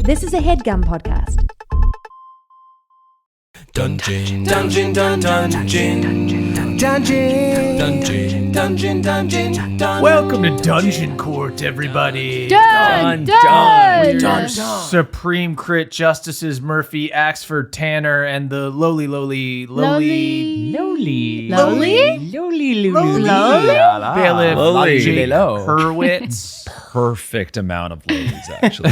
This is a HeadGum podcast. Dungeon, dungeon, dun, dungeon, dungeon, dungeon, dungeon, dungeon. Welcome to Dungeon Court, everybody. Dun. Supreme Crit Justices Murphy, Axford, Tanner, and the lowly bailiff Jake Hurwitz. Perfect amount of ladies, actually.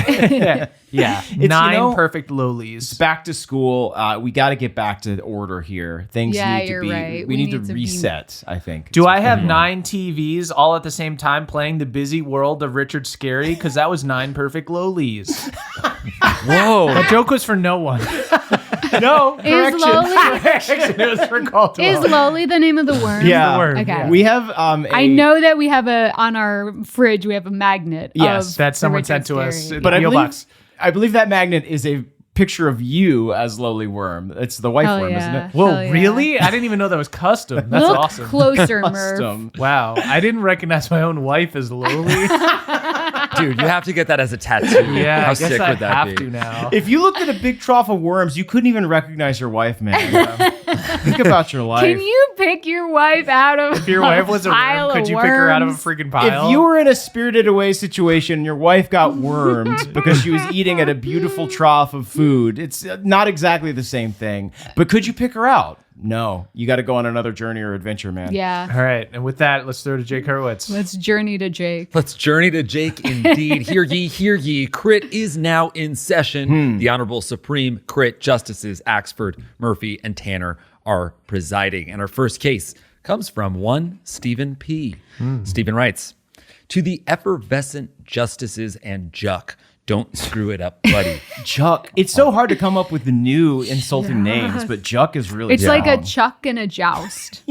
Yeah, It's, nine perfect lowlies. It's back to school. We got to get back to order here. Things need to be. Right. We need to reset. I think. Do I have 9 TVs all at the same time playing The Busy World of Richard Scarry? Because that was 9 perfect lowlies. Whoa. That joke was for no one. No, correction. It was for Caldwell. Is Loli the name of the worm? Yeah. The word, Okay. yeah. We have. I know that we have on our fridge, we have a magnet. Yes, of that the someone Richard sent to us. Scarry. But P.O. Box. I believe that magnet is a picture of you as Lowly Worm. It's the wife Hell worm, yeah. isn't it? Whoa, Hell yeah. really? I didn't even know that was custom. That's Look awesome. closer, Murph. Custom. Wow, I didn't recognize my own wife as lowly. Dude, you have to get that as a tattoo. Yeah, How I guess sick I would that have be? to now. If you looked at a big trough of worms, you couldn't even recognize your wife, man. Think about your life. Can you pick your wife out of If your wife was a pile worm, of could you pick her out of a worms? freaking pile? If you were in a Spirited Away situation and your wife got wormed because she was eating at a beautiful trough of food, it's not exactly the same thing. But could you pick her out? No. You got to go on another journey or adventure, man. Yeah. All right, and with that, let's throw to Jake Hurwitz. Let's journey to Jake. Let's journey to Jake indeed. Hear ye, hear ye. Crit is now in session. The Honorable Supreme Crit Justices Axford, Murphy, and Tanner are presiding. And our first case comes from one Stephen P. Stephen writes, to the effervescent justices and Juck, don't screw it up, buddy. Juck. It's so hard to come up with the new insulting names, but Juck is really It's like down. a chuck and a joust,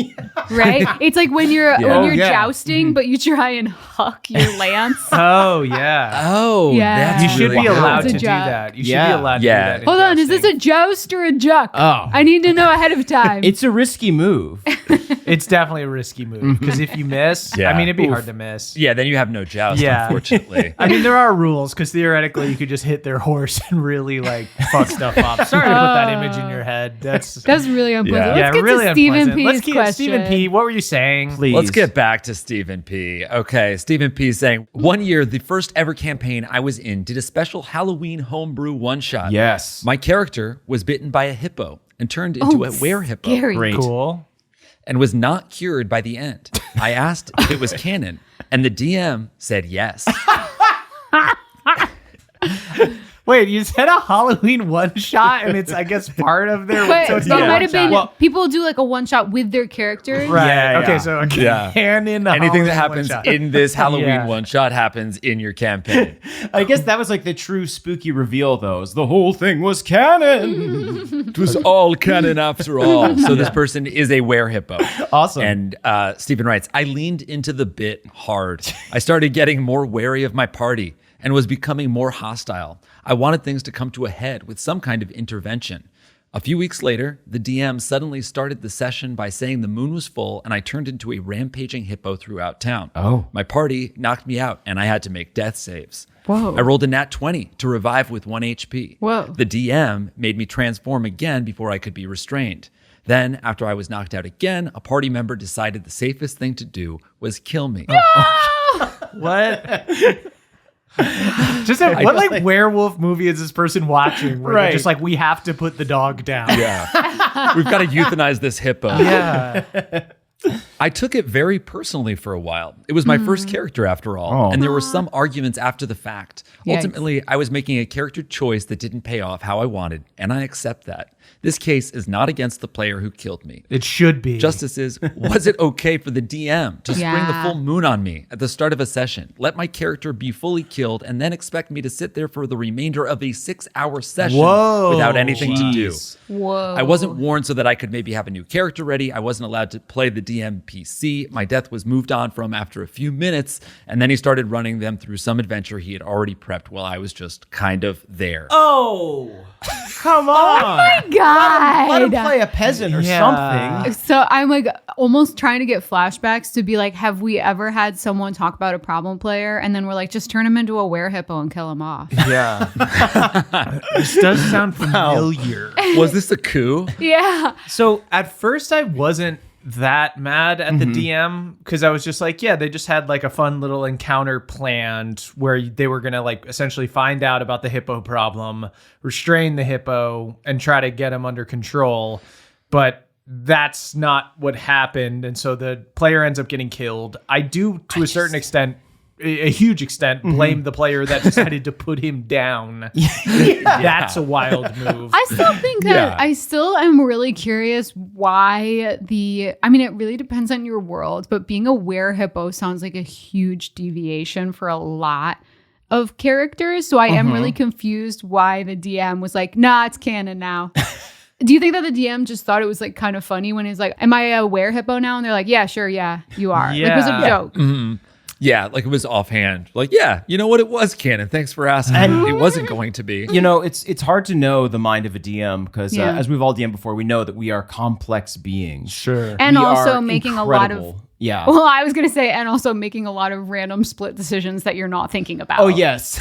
right? It's like when you're jousting, but you try and huck your lance. Oh, yeah. Oh, Yeah. that's You should really be allowed It's to a do joke. that. You should Yeah. be allowed to Yeah. do that. in Hold on, is this jousting. a joust or a juck? Oh. I need to know ahead of time. It's a risky move. It's definitely a risky move because if you miss, Yeah. I mean, it'd be hard to miss. Yeah, then you have no joust, Yeah. unfortunately. I mean, there are rules because theoretically you could just hit their horse and really like fuck stuff up. Sorry to put that image in your head. That's really unpleasant. Yeah. Let's get really to Stephen unpleasant. P's Let's get question. Stephen P. What were you saying? Please. Let's get back to Stephen P. Okay, Stephen P. saying, one year, the first ever campaign I was in did a special Halloween homebrew one-shot. Yes. My character was bitten by a hippo and turned into a werehippo Scary. Great. Cool. and was not cured by the end. I asked if it was canon, and the DM said yes. Wait, you said a Halloween one shot, and it's I guess part of their. But so it's it not a might have been one-shot. people do like a one shot with their characters. Right. Yeah, Okay. yeah. So a Yeah. canon. Anything that Halloween happens one-shot. in this Halloween Yeah. one-shot happens in your campaign. I guess that was like the true spooky reveal, though. Is the whole thing was canon. It was all canon after all. So this person is a werehippo. Awesome. And Stephen writes, I leaned into the bit hard. I started getting more wary of my party and was becoming more hostile. I wanted things to come to a head with some kind of intervention. A few weeks later, the DM suddenly started the session by saying the moon was full and I turned into a rampaging hippo throughout town. Oh. My party knocked me out and I had to make death saves. Whoa. I rolled a nat 20 to revive with 1 HP. Whoa. The DM made me transform again before I could be restrained. Then, after I was knocked out again, a party member decided the safest thing to do was kill me. What? What like werewolf movie is this person watching? Where they're Right. just like, we have to put the dog down. Yeah. We've got to euthanize this hippo. Yeah. I took it very personally for a while. It was my first character after all, Oh. and there were some arguments after the fact. Yikes. Ultimately, I was making a character choice that didn't pay off how I wanted, and I accept that. This case is not against the player who killed me. It should be. Justices, was it okay for the DM to spring the Yeah. full moon on me at the start of a session, let my character be fully killed, and then expect me to sit there for the remainder of a 6-hour session Whoa. without anything to do? Jeez. Whoa. I wasn't warned so that I could maybe have a new character ready. I wasn't allowed to play the DM PC my death was moved on from after a few minutes, and then he started running them through some adventure he had already prepped while I was just kind of there. Oh, come on. God. Let him play a peasant or something. So I'm like almost trying to get flashbacks to be like, have we ever had someone talk about a problem player and then we're like, just turn him into a werehippo and kill him off? Yeah. This does sound familiar. Was this a coup? Yeah. So at first I wasn't that mad at the DM because I was just like, yeah, they just had like a fun little encounter planned where they were going to like essentially find out about the hippo problem, restrain the hippo, and try to get him under control. But that's not what happened. And so the player ends up getting killed. I do, to a certain extent, a huge extent, blame the player that decided to put him down. That's a wild move. I still think that I still am really curious why I mean, it really depends on your world, but being a werehippo sounds like a huge deviation for a lot of characters. So I am really confused why the DM was like, nah, it's canon now. Do you think that the DM just thought it was like kind of funny when he's like, am I a werehippo now? And they're like, yeah, sure, yeah, you are. Like, it was a joke. Mm-hmm. Yeah, like it was offhand. Like, yeah, you know what? It was canon. Thanks for asking. And it wasn't going to be. You know, it's hard to know the mind of a DM because as we've all DM'd before, we know that we are complex beings. Sure. And We also are making incredible. a lot of... Yeah. Well, I was going to say, and also making a lot of random split decisions that you're not thinking about. Oh, yes.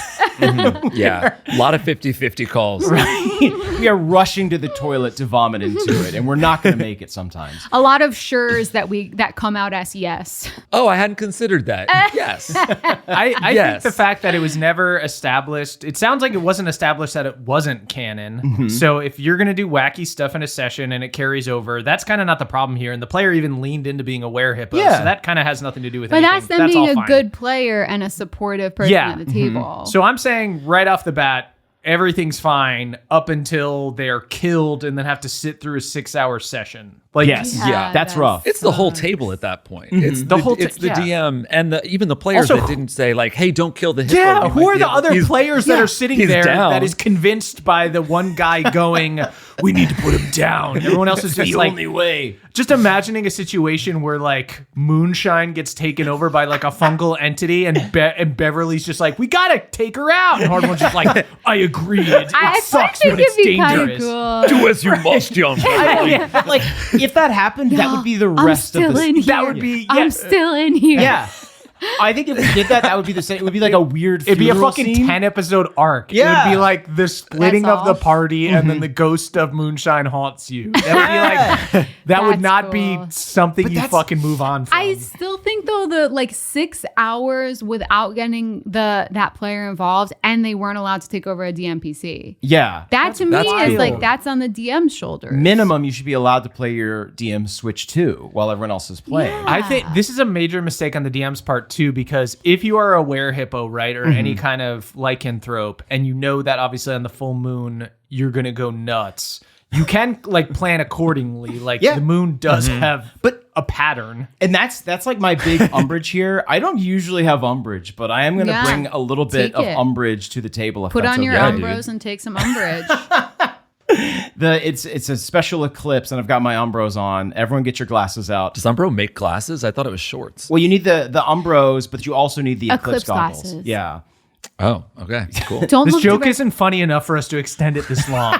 Yeah, a lot of 50-50 calls. We are rushing to the toilet to vomit into it, and we're not going to make it sometimes. A lot of sures that come out as yes. Oh, I hadn't considered that. Yes. I Yes. think the fact that it was never established, it sounds like it wasn't established that it wasn't canon. So if you're going to do wacky stuff in a session and it carries over, that's kind of not the problem here. And the player even leaned into being a werehippo. Yeah. So that kind of has nothing to do with But anything. that's them being all a fine. good player and a supportive person Yeah. at the table. So I'm saying right off the bat, everything's fine up until they're killed and then have to sit through a 6-hour session. Like, Yes. Yeah, That's rough. It's the whole table at that point. It's the whole it's the yeah. DM and even the players Also, that didn't say like, "Hey, don't kill the hippo." Yeah, You who might are be the able- other He's- players that are sitting he's there down. that is convinced by the one guy going, we need to put him down? Everyone else is just like, way. just imagining a situation where like moonshine gets taken over by like a fungal entity and Beverly's just like, we gotta take her out. And Hardwood's just like, I agreed. It I sucks, think but it's it'd be kind of dangerous. cool. Do as you must, young man. Like, if that happened, that would be the I'm rest of still the... in here. That would be, I'm still in here. Yeah. I think if we did that, that would be the same. It would be like a weird It'd be a funeral fucking scene. 10-episode arc. It Yeah. would be like the splitting That's of the all. party and then the ghost of moonshine haunts you. That would be like, that would That's not be cool. something you that's- fucking move on from. I still think though the like 6 hours without getting that player involved and they weren't allowed to take over a DMPC. Yeah. That to me that's is like wild. that's on the DM's shoulders. Minimum, you should be allowed to play your DM Switch 2 while everyone else is playing. Yeah. I think this is a major mistake on the DM's part too, because if you are a werehippo, right, or any kind of lycanthrope, and you know that obviously on the full moon you're gonna go nuts, you can like plan accordingly. Like Yeah. the moon does have a pattern. And that's like my big umbrage here. I don't usually have umbrage, but I am going to Yeah. bring a little bit Take of it. umbrage to the table. If Put that's on your okay. Umbros and take some umbrage. It's a special eclipse, and I've got my Umbros on. Everyone, get your glasses out. Does Umbro make glasses? I thought it was shorts. Well, you need the Umbros, but you also need the eclipse Eclipse goggles. glasses. Yeah. Oh, okay, cool. Don't This look joke direct- isn't funny enough for us to extend it this long.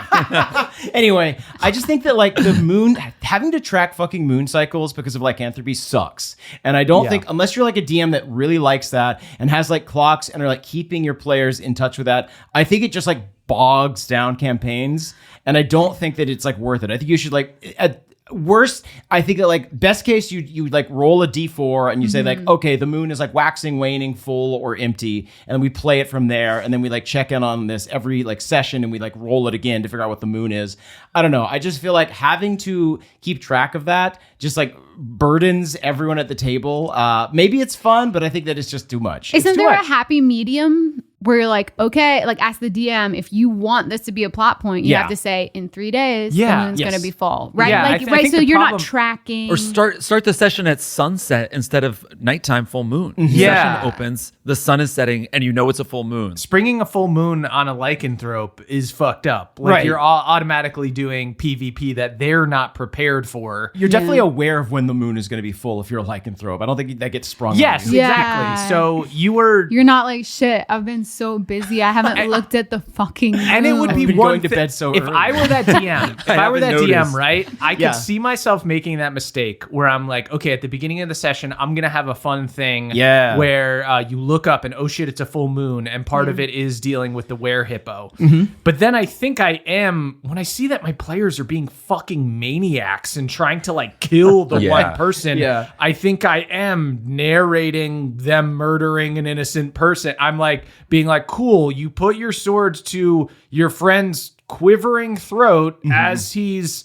Anyway, I just think that like the moon, having to track fucking moon cycles because of lycanthropy sucks. And I don't think, unless you're like a DM that really likes that and has like clocks and are like keeping your players in touch with that, I think it just like bogs down campaigns. And I don't think that it's like worth it. I think you should like, at worst, I think that like best case, you like roll a d4 and you say like, okay, the moon is like waxing, waning, full or empty. And then we play it from there. And then we like check in on this every like session and we like roll it again to figure out what the moon is. I don't know. I just feel like having to keep track of that just like burdens everyone at the table. Maybe it's fun, but I think that it's just too much. Isn't It's too there a much. happy medium where you're like, okay, like ask the DM if you want this to be a plot point, you Yeah. have to say in 3 days, Yeah. the moon's Yes. gonna be full, right? Yeah, I like, th- I right. think So the you're problem- not tracking. Or start the session at sunset instead of nighttime full moon. Yeah. Session opens, the sun is setting and you know it's a full moon. Springing a full moon on a lycanthrope is fucked up. Like Right. you're automatically doing PvP that they're not prepared for. You're definitely aware of when the moon is going to be full if you're a lycanthrope. I don't think that gets sprung Yes, on you. Yeah. exactly. So you were, You're not like, shit, I've been so busy. I haven't looked at the fucking moon. and it would be Been one going to thi- bed so if early. I were that DM, if I were that haven't DM, noticed. right? I could Yeah. see myself making that mistake where I'm like, okay, at the beginning of the session, I'm gonna have a fun thing, Yeah. where you look up and oh shit, it's a full moon, and part of it is dealing with the Werehippo. Mm-hmm. But then I think I am when I see that my players are being fucking maniacs and trying to like kill the Yeah. one person. Yeah. I think I am narrating them murdering an innocent person. I'm like being like, cool, you put your swords to your friend's quivering throat as he's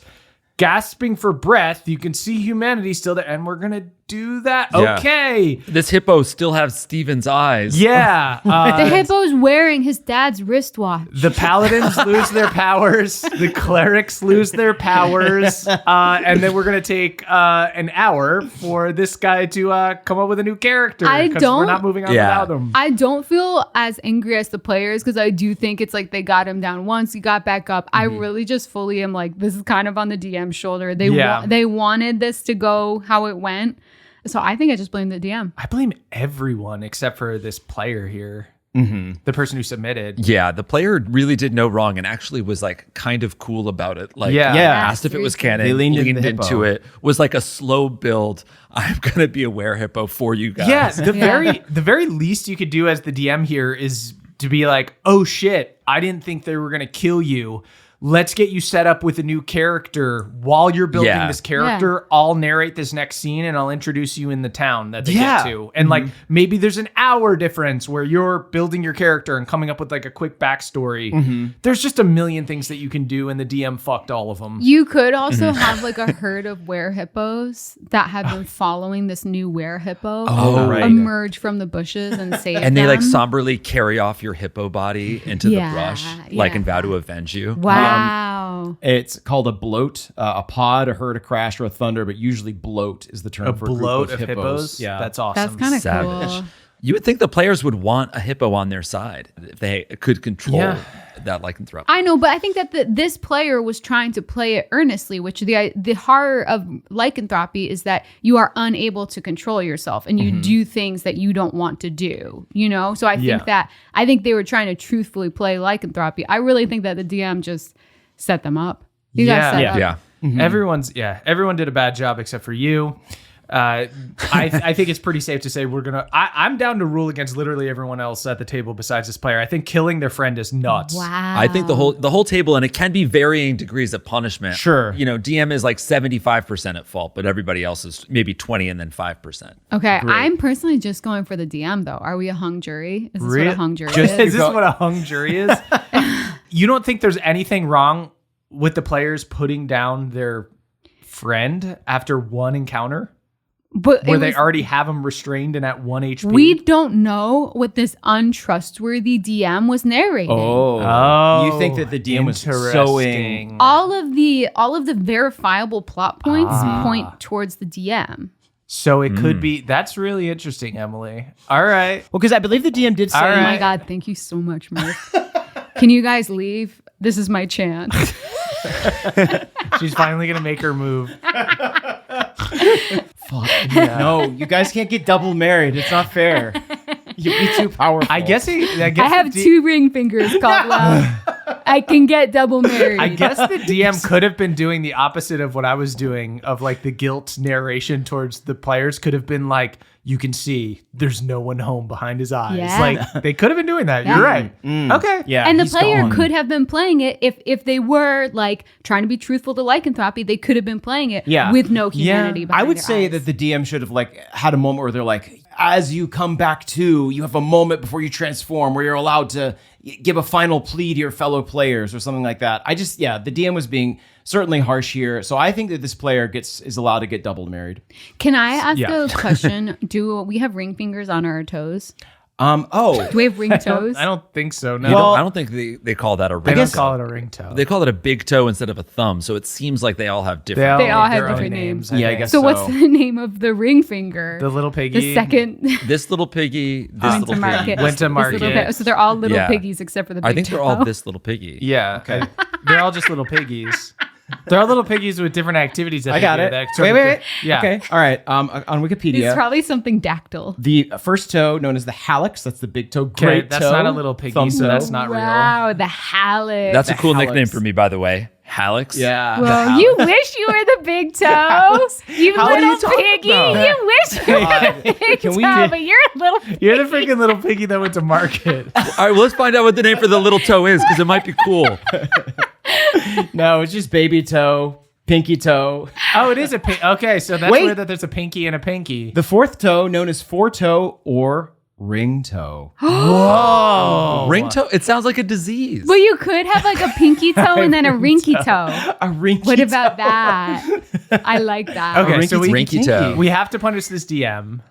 gasping for breath. You can see humanity still there, and we're gonna do that. Yeah. Okay. This hippo still has Steven's eyes. Yeah. The hippo's wearing his dad's wristwatch. The paladins lose their powers. The clerics lose their powers. And then we're going to take an hour for this guy to come up with a new character. I 'cause don't- We're not moving on Yeah. without him. I don't feel as angry as the players because I do think it's like they got him down once, he got back up. I really just fully am like, this is kind of on the DM's shoulder. They Yeah. they wanted this to go how it went. So I think I just blame the DM. I blame everyone except for this player here. The person who submitted. Yeah, the player really did no wrong and actually was like kind of cool about it. Like, Yeah. asked if it was canon, They leaned into the into hippo. it, was like a slow build. I'm gonna be a werehippo for you guys. Yeah, the very least you could do as the DM here is to be like, oh shit, I didn't think they were going to kill you. Let's get you set up with a new character. While you're building Yeah. this character, I'll narrate this next scene and I'll introduce you in the town that they Yeah. get to. And like maybe there's an hour difference where you're building your character and coming up with like a quick backstory. There's just a million things that you can do, and the DM fucked all of them. You could also have like a herd of werehippos that have been following this new werehippo Oh, right. emerge from the bushes and save And they like them. somberly carry off your hippo body into Yeah, the brush, like yeah. and vow to avenge you. Wow. It's called a bloat, a pod, a herd, a crash, or a thunder, but usually bloat is the term A for a group bloat of hippos. Yeah. That's awesome. That's kind of Savage. cool. You would think the players would want a hippo on their side if they could control Yeah. that lycanthrope. I know, but I think that this player was trying to play it earnestly, which the horror of lycanthropy is that you are unable to control yourself and you do things that you don't want to do, you know? So I think I think they were trying to truthfully play lycanthropy. I really think that the DM just set them up. You guys set up. Yeah. Everyone did a bad job except for you. I think it's pretty safe to say I'm down to rule against literally everyone else at the table besides this player. I think killing their friend is nuts. Wow. I think the whole table, and it can be varying degrees of punishment. Sure. You know, DM is like 75% at fault, but everybody else is maybe 20 and then 5%. Okay, I'm personally just going for the DM though. Are we a hung jury? Is this what a hung jury is? Is this what a hung jury is? You don't think there's anything wrong with the players putting down their friend after one encounter? But Where it they was- already have them restrained and at 1 HP? we don't know what this untrustworthy DM was narrating. Oh, You think that the DM was interesting. sowing... All of the verifiable plot points point towards the DM. So it could be. That's really interesting, Emily. All right. Well, because I believe the DM did say... All Oh my right. god, thank you so much, Murph. Can you guys leave? This is my chance. She's finally going to make her move. No, you guys can't get double married. It's not fair. You'd be too powerful. I guess I have two ring fingers, Caldwell. I can get double married. I guess the DM could have been doing the opposite of what I was doing, of like the guilt narration towards the players. Could have been like, you can see there's no one home behind his eyes. Yeah. Like they could have been doing that. Yeah. You're right. Okay. Yeah, And the he's player gone. could have been playing it if they were like trying to be truthful to lycanthropy. They could have been playing it with no humanity. Yeah. behind I would their say eyes. that the DM should have like had a moment where they're like, as you come back to, you have a moment before you transform where you're allowed to give a final plea to your fellow players or something like that. The DM was being certainly harsh here. So I think that this player is allowed to get double married. Can I ask Yeah. a question? Do we have ring fingers on our toes? Oh, Do we have ring toes? I don't think so. No. Well, I don't think they call that a they ring don't toe. call it a ring toe. They call it a big toe instead of a thumb. So it seems like they all have different. They all have their own different names. I Yeah, I think. guess So what's the name of the ring finger? The little piggy. The second This little piggy, this went little to market. piggy. Went to This market. little pig- So they're all little Yeah. piggies except for the big I think they're all toe. this little piggy. Yeah. Okay. They're all just little piggies. They're all little piggies with different activities. That I got they do it. that sort Wait. of- Yeah. Okay. All right. On It's Wikipedia, probably something dactyl. the first toe, known as the hallux, that's the big toe. Okay, Great that's toe, not a little piggy, thumb so toe. that's not real. Wow, the hallux. That's a The cool hallux. nickname for me, by the way. Hallex. Yeah. Well, you wish you were the big toe. You How are you little talking piggy. about? You wish you were the big Can we- toe, but you're a little piggy. You're the freaking little piggy that went to market. All right, well, let's find out what the name for the little toe is because it might be cool. No, it's just baby toe, pinky toe. Oh, it is a pink. Okay, so that's Wait. weird that there's a pinky and a pinky. The fourth toe, known as four toe or ring toe. Whoa. Ring toe? It sounds like a disease. Well, you could have like a pinky toe and then a rinky toe. A rinky What toe. about that? I like that. Okay, Rinky so we, Rinky toe. we have to punish this DM.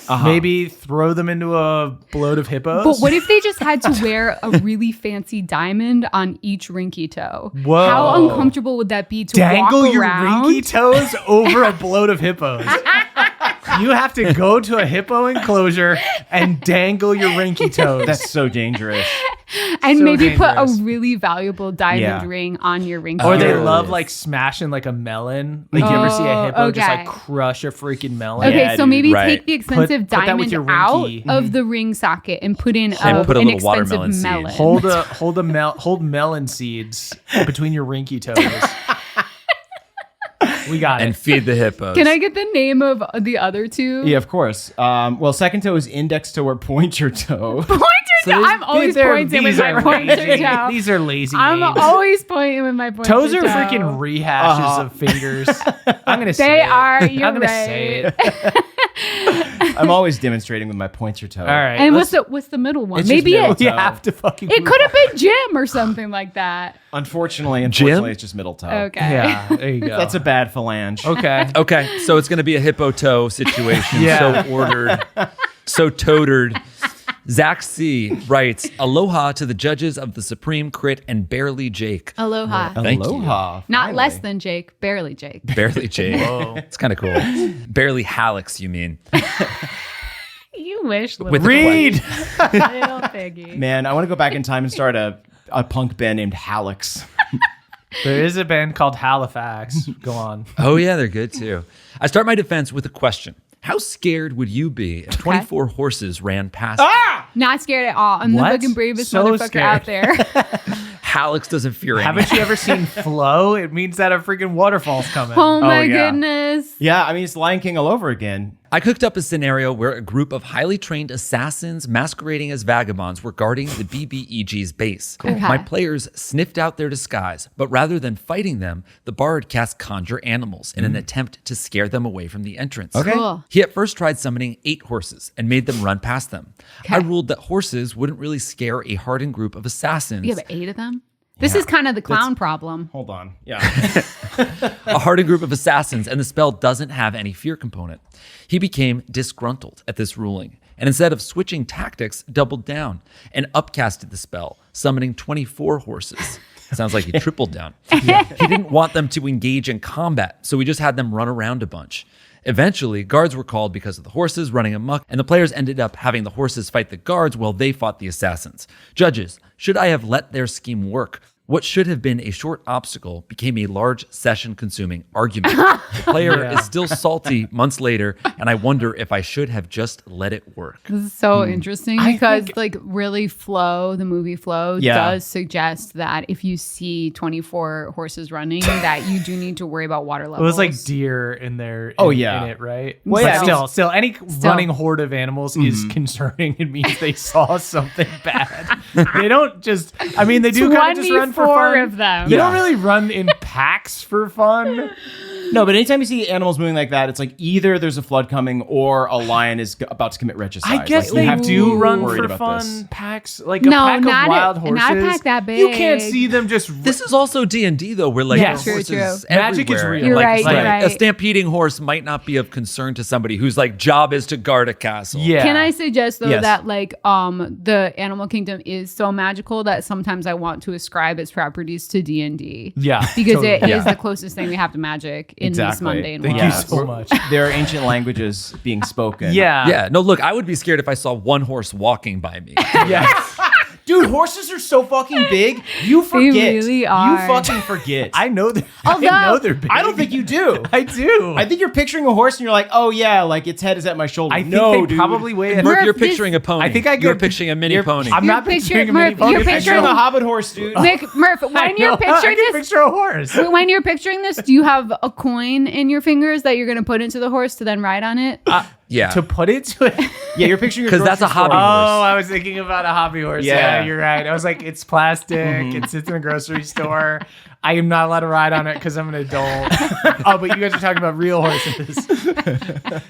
Uh-huh. Maybe throw them into a bloat of hippos. But what if they just had to wear a really fancy diamond on each rinky toe? Whoa. How uncomfortable would that be to dangle walk your around? rinky toes over a bloat of hippos? You have to go to a hippo enclosure and dangle your rinky toes. That's so dangerous. and so maybe put dangerous. a really valuable diamond Yeah. ring on your rinky Or they toe. love like smashing like a melon. Like you ever see a hippo just okay. like crush a freaking melon? Okay, Yeah, so dude, maybe right. take the expensive Put that with diamond your out rinky. of the ring socket and put in And put a an little expensive watermelon seed. melon. Hold melon seeds between your rinky toes. We got and it. feed the hippos. Can I get the name of the other two? Yeah, of course. Well, second toe is index toe or pointer toe. Pointer toe. I'm always pointing with my pointer toe. These are lazy I'm names. always pointing with my pointer Toes are toe. freaking rehashes of fingers. I'm gonna say They it. are. You're I'm gonna right. say it. I'm always demonstrating with my pointer toe. All right. And let's- what's the middle one? It's just Maybe middle it. toe. you have to fucking. It could have been Jim or something like that. Unfortunately, Jim? it's just middle toe. Okay. Yeah. There you go. That's a bad phalange. okay. Okay, so it's going to be a hippo toe situation. Yeah. So ordered, so totered. Zach C. writes, Aloha to the judges of the Supreme Crit and Barely Jake. Aloha. Thank you. Aloha. Not finally. less than Jake, barely Jake. Barely Jake. Whoa. It's kind of cool. Barely Hallex, you mean. You wish, little, With the Read. little piggy. Man, I want to go back in time and start a punk band named Hallux. There is a band called Halifax. Go on. Oh, yeah, they're good too. I start my defense with a question. How scared would you be if 24 horses ran past you? Not scared at all. I'm What? the fucking bravest So motherfucker scared. out there. Hallex doesn't fear anything. Haven't you ever seen Flow? It means that a freaking waterfall's coming. Oh my yeah. goodness. Yeah, I mean, it's Lion King all over again. I cooked up a scenario where a group of highly trained assassins masquerading as vagabonds were guarding the BBEG's base. Okay. My players sniffed out their disguise, but rather than fighting them, the bard cast conjure animals in an attempt to scare them away from the entrance. Okay. Cool. He at first tried summoning 8 horses and made them run past them. I ruled that horses wouldn't really scare a hardened group of assassins. You have 8 of them? This is kind of the clown problem. Hold on. Yeah. A hardened group of assassins, and the spell doesn't have any fear component. He became disgruntled at this ruling, and instead of switching tactics, doubled down and upcasted the spell, summoning 24 horses. Sounds like he tripled down. He didn't want them to engage in combat, so he just had them run around a bunch. Eventually, guards were called because of the horses running amok, and the players ended up having the horses fight the guards while they fought the assassins. Judges, should I have let their scheme work? What should have been a short obstacle became a large session-consuming argument. The player is still salty months later, and I wonder if I should have just let it work. This is so interesting because, like, really, Flow, the movie Flow, Yeah. does suggest that if you see 24 horses running, that you do need to worry about water It levels. was like deer in there. Oh, in yeah. it, right? Well, But yeah, still, any running horde of animals is concerning. It means they saw something bad. They don't just. I mean, they do kind of just run for 24 fun. of them. They don't really run in packs for fun. No, but anytime you see animals moving like that, it's like either there's a flood coming or a lion is about to commit regicide. I guess Like, we they have to do be run worried for about fun this. packs, like No, a pack not of wild a- horses. not a pack that You can't big. see them just. This is also D&D though, where like Yeah, there are true, horses true. Magic is everywhere. real. You're Like, right, like, you're right. A stampeding horse might not be of concern to somebody whose like job is to guard a castle. Yeah. Can I suggest though Yes. that like the animal kingdom is so magical that sometimes I want to ascribe its properties to D&D. Yeah, Because totally. it is Yeah. the closest thing we have to magic in this Exactly. mundane Thank world. you so much. There are ancient languages being spoken. Yeah. Yeah. No, look, I would be scared if I saw one horse walking by me. Yes. Dude, horses are so fucking big. You forget. really are. You fucking forget. I know that. Although- I know they're big. I don't think you do. I do. I think you're picturing a horse and you're like, oh yeah, like its head is at my shoulder. I think no, they dude. probably weigh. Murph, Murph, you're this- picturing a pony. I think I You're could- picturing a mini pony. I'm not You're picturing a Murph, mini pony. you're I'm Picturing picturing a hobbit horse, dude. Murph, I when you're know. I picturing can this, picture a horse. when you're picturing this, do you have a coin in your fingers that you're going to put into the horse to then ride on it? yeah. To put it to it. Yeah, you're picturing your 'Cause that's a grocery store. hobby horse. Oh, I was thinking about a hobby horse. Yeah. Yeah, you're right. I was like, it's plastic. It sits in a grocery store. I am not allowed to ride on it because I'm an adult. Oh, but you guys are talking about real horses.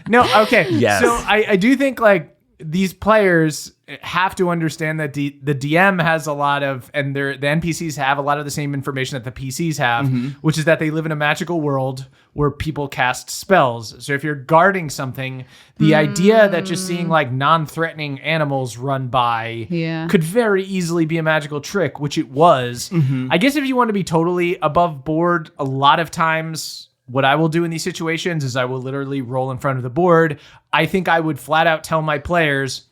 No, okay. Yes. So I do think like these players have to understand that the DM has a lot of, and the NPCs have a lot of the same information that the PCs have, which is that they live in a magical world where people cast spells. So if you're guarding something, the idea that just seeing like non-threatening animals run by Yeah. could very easily be a magical trick, which it was. I guess if you want to be totally above board, a lot of times what I will do in these situations is I will literally roll in front of the board. I think I would flat out tell my players,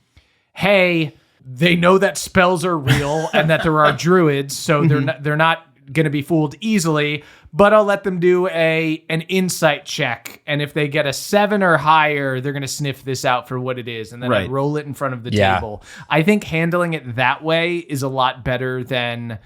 hey, they know that spells are real and that there are druids, so they're not going to be fooled easily, but I'll let them do an insight check, and if they get a 7 or higher, they're going to sniff this out for what it is, and then I Right. roll it in front of the Yeah. table. I think handling it that way is a lot better than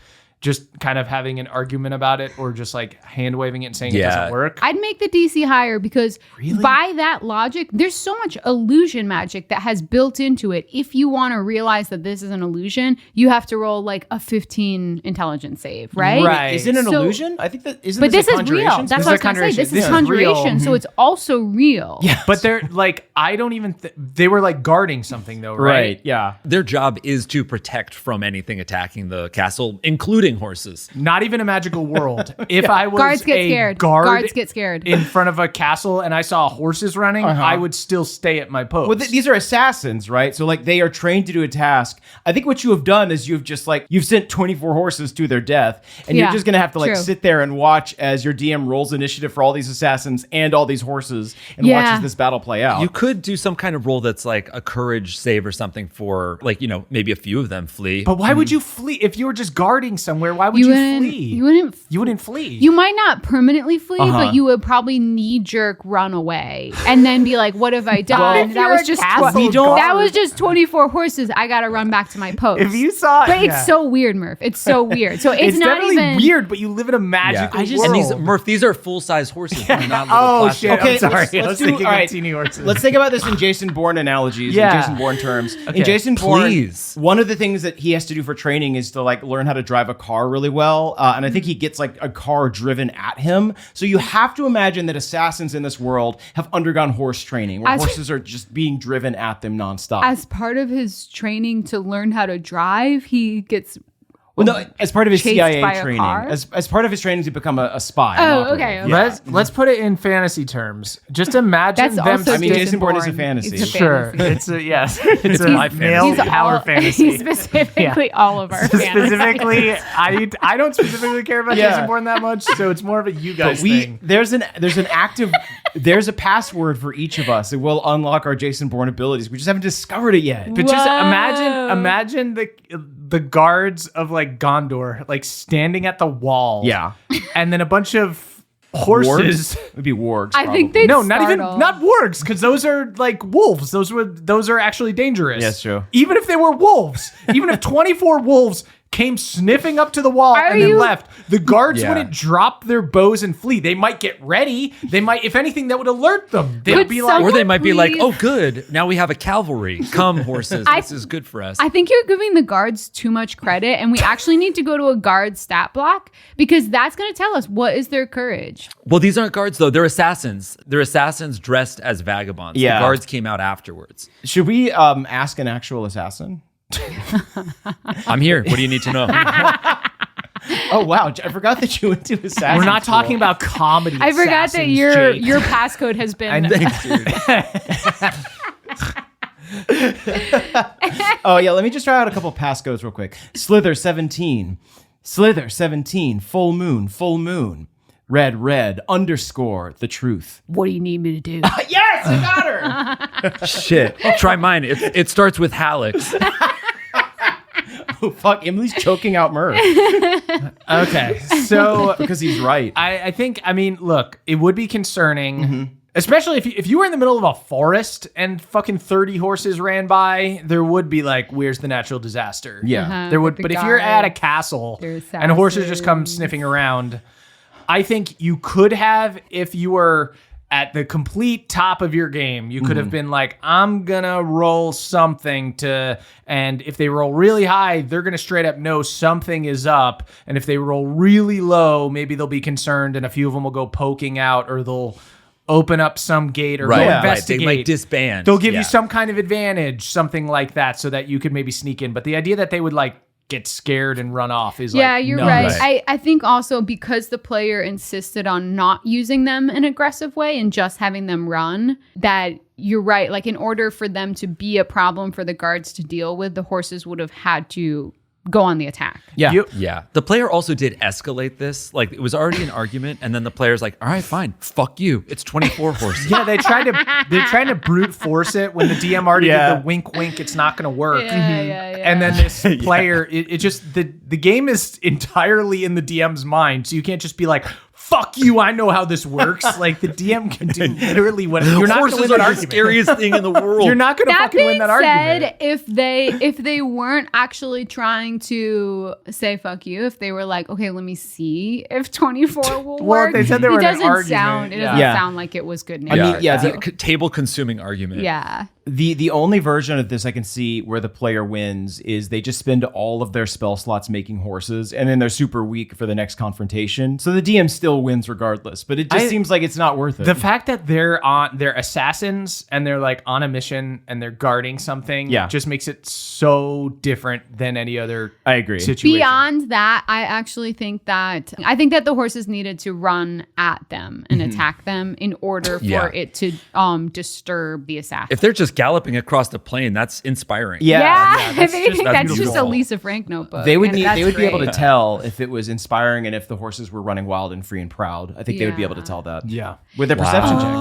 just kind of having an argument about it or just like hand waving it and saying it Yeah. doesn't work. I'd make the DC higher because by that logic, there's so much illusion magic that has built into it. If you want to realize that this is an illusion, you have to roll like a 15 intelligence save, right? Right. Is it an So- illusion? I think that isn't. But this a is real. conjuration? That's This what I is was going to say. conjuration. This This is is real. conjuration, so it's also real. Yeah. But they're like, I don't even, they were like guarding something though, right? right. Yeah. Their job is to protect from anything attacking the castle, including horses. Not even a magical world. If I was Guards get a scared. guard Guards get scared. in front of a castle and I saw horses running, I would still stay at my post. Well, these are assassins, right? So like they are trained to do a task. I think what you have done is you've just like you've sent 24 horses to their death, and you're Yeah, just gonna have to like true. sit there and watch as your DM rolls initiative for all these assassins and all these horses, and Yeah. watches this battle play out. You could do some kind of roll that's like a courage save or something for like, you know, maybe a few of them flee. But why would you flee? If you were just guarding somewhere, why would You you, wouldn't- flee? you wouldn't flee. You might not permanently flee, but you would probably knee jerk run away and then be like, "What have I done? if that you're was a just castle that guard- was just 24 horses. I gotta run back to my post." If you saw, but yeah. it's so weird, Murph. It's so weird. So it's not definitely even weird, but you live in a magical world. and these Murph, these are full size horses. They're not little Oh plastic. shit! Okay, I'm sorry. let's I was do- thinking all of right. teeny horses. Let's think about this in Jason Bourne analogies, Yeah. in Jason Bourne terms. Okay. In Jason Bourne, Please. one of the things that he has to do for training is to like learn how to drive a car really well. And I think he gets like a car driven at him. So you have to imagine that assassins in this world have undergone horse training, where As- horses are just being driven at them nonstop. as part of his training to learn how to drive. He gets Well, no, as part of his Chased CIA by a training, car? as part of his training to become a spy. an Oh, operative. okay, okay. Yeah. Let's put it in fantasy terms. Just imagine That's them. also I mean, Jason Bourne is a fantasy. It's a Sure, fantasy. it's a yes. It's a my male fantasy. power all, fantasy. He's specifically all of our fantasy. Specifically, I don't specifically care about Yeah. Jason Bourne that much, so it's more of a you guys But thing. there's an active there's a password for each of us that will unlock our Jason Bourne abilities. We just haven't discovered it yet. But just Whoa. imagine the guards of like Gondor like standing at the wall. Yeah. And then a bunch of horses. Wargs? It'd be wargs. I think probably. they No, not wargs, because those are like wolves. Those are actually dangerous. Yes, true. Even if they were wolves, even if 24 wolves came sniffing up to the wall and then left, the guards wouldn't drop their bows and flee. They might get ready. They might, if anything, that would alert them. They'd be like, or they might be like, oh, good. Now we have a cavalry. Come, horses. This is good for us. I think you're giving the guards too much credit, and we actually need to go to a guard stat block because that's going to tell us what is their courage. Well, these aren't guards, though. They're assassins. They're assassins dressed as vagabonds. Yeah. The guards came out afterwards. Should we ask an actual assassin? I'm here. What do you need to know? Oh, wow. I forgot that you went to assassin. we're not school. talking about comedy. I forgot that assassins, Jake. your passcode has been. Oh, yeah. Let me just try out a couple passcodes real quick. Slither 17. Slither 17. Full moon. Full moon. Red, red, underscore, the truth. What do you need me to do? Yes, I got her. Shit. Try mine. It starts with Hallex. Oh, fuck. Emily's choking out Murph Okay, so because he's right. I think, I mean, look, it would be concerning, especially if you were in the middle of a forest and fucking 30 horses ran by, there would be like, where's the natural disaster? Yeah. There would, the but if you're at a guards, castle they're and horses just come assassins. sniffing around, I think you could have, if you were at the complete top of your game, you could have been like, I'm gonna roll something and if they roll really high, they're gonna straight up know something is up. And if they roll really low, maybe they'll be concerned and a few of them will go poking out or they'll open up some gate or go investigate. They might disband. They'll give Yeah. you some kind of advantage, something like that, so that you could maybe sneak in. But the idea that they would like get scared and run off is Yeah, like, you're no. right. I think also because the player insisted on not using them in an aggressive way and just having them run, that you're right. Like in order for them to be a problem for the guards to deal with, the horses would have had to go on the attack. Yeah. Yeah. The player also did escalate this. Like it was already an argument, and then the player's like, all right, fine. Fuck you. It's 24 horses. Yeah, they're trying to brute force it when the DM already did the wink wink, it's not gonna work. Yeah. And then this player, it just the game is entirely in the DM's mind. So you can't just be like, fuck you, I know how this works. Like the DM can do literally what you're not gonna Horses win are that the argument. scariest thing in the world. You're not gonna That fucking win being that argument. said, if they weren't actually trying to say fuck you, if they were like, okay, let me see if 24 will Well, if work. they said they were it in an doesn't argument, sound. It yeah. doesn't Yeah. sound like it was good news. I mean, yeah, the table consuming argument. Yeah. The only version of this I can see where the player wins is they just spend all of their spell slots making horses, and then they're super weak for the next confrontation. So the DM still wins regardless, but it just seems like it's not worth it. The fact that they're assassins and they're like on a mission and they're guarding something just makes it so different than any other I agree. situation. Beyond that, I actually think that the horses needed to run at them and attack them in order for it to disturb the assassin. If they're just galloping across the plain, that's inspiring. Yeah, if anything, that's just a beautiful. Lisa Frank notebook. They would and need. that's They would be able to great. tell if it was inspiring and if the horses were running wild and free and proud. I think they would be able to tell that. Yeah. With their perception check.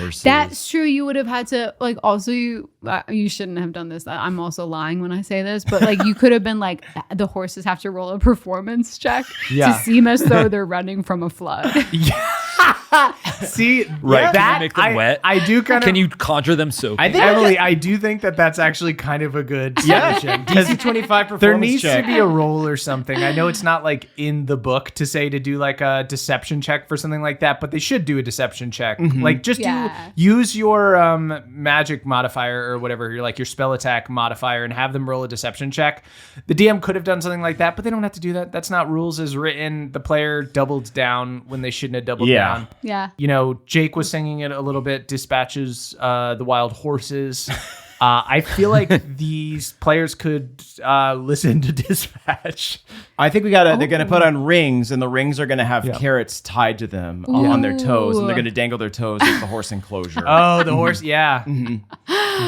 Horses. That's true. You would have had to like. Also, you shouldn't have done this. I'm also lying when I say this, but like you could have been like the horses have to roll a performance check to seem as though they're running from a flood. See, Right. that Can you make them wet? I do kind of. Can you conjure them soaking? I think Emily, I do think that that's actually kind of a good solution. DC 25 performance There needs check. to be a roll or something. I know it's not like in the book to say to do like a deception check for something like that, but they should do a deception check. Like just use your magic modifier or whatever, your spell attack modifier and have them roll a deception check. The DM could have done something like that, but they don't have to do that. That's not rules as written. The player doubled down when they shouldn't have doubled down. Yeah. You know, Jake was singing it a little bit, dispatches the wild horses. I feel like these players could listen to dispatch. I think they're going to put on rings, and the rings are going to have carrots tied to them on their toes, and they're going to dangle their toes at the horse enclosure. Oh, the horse, yeah.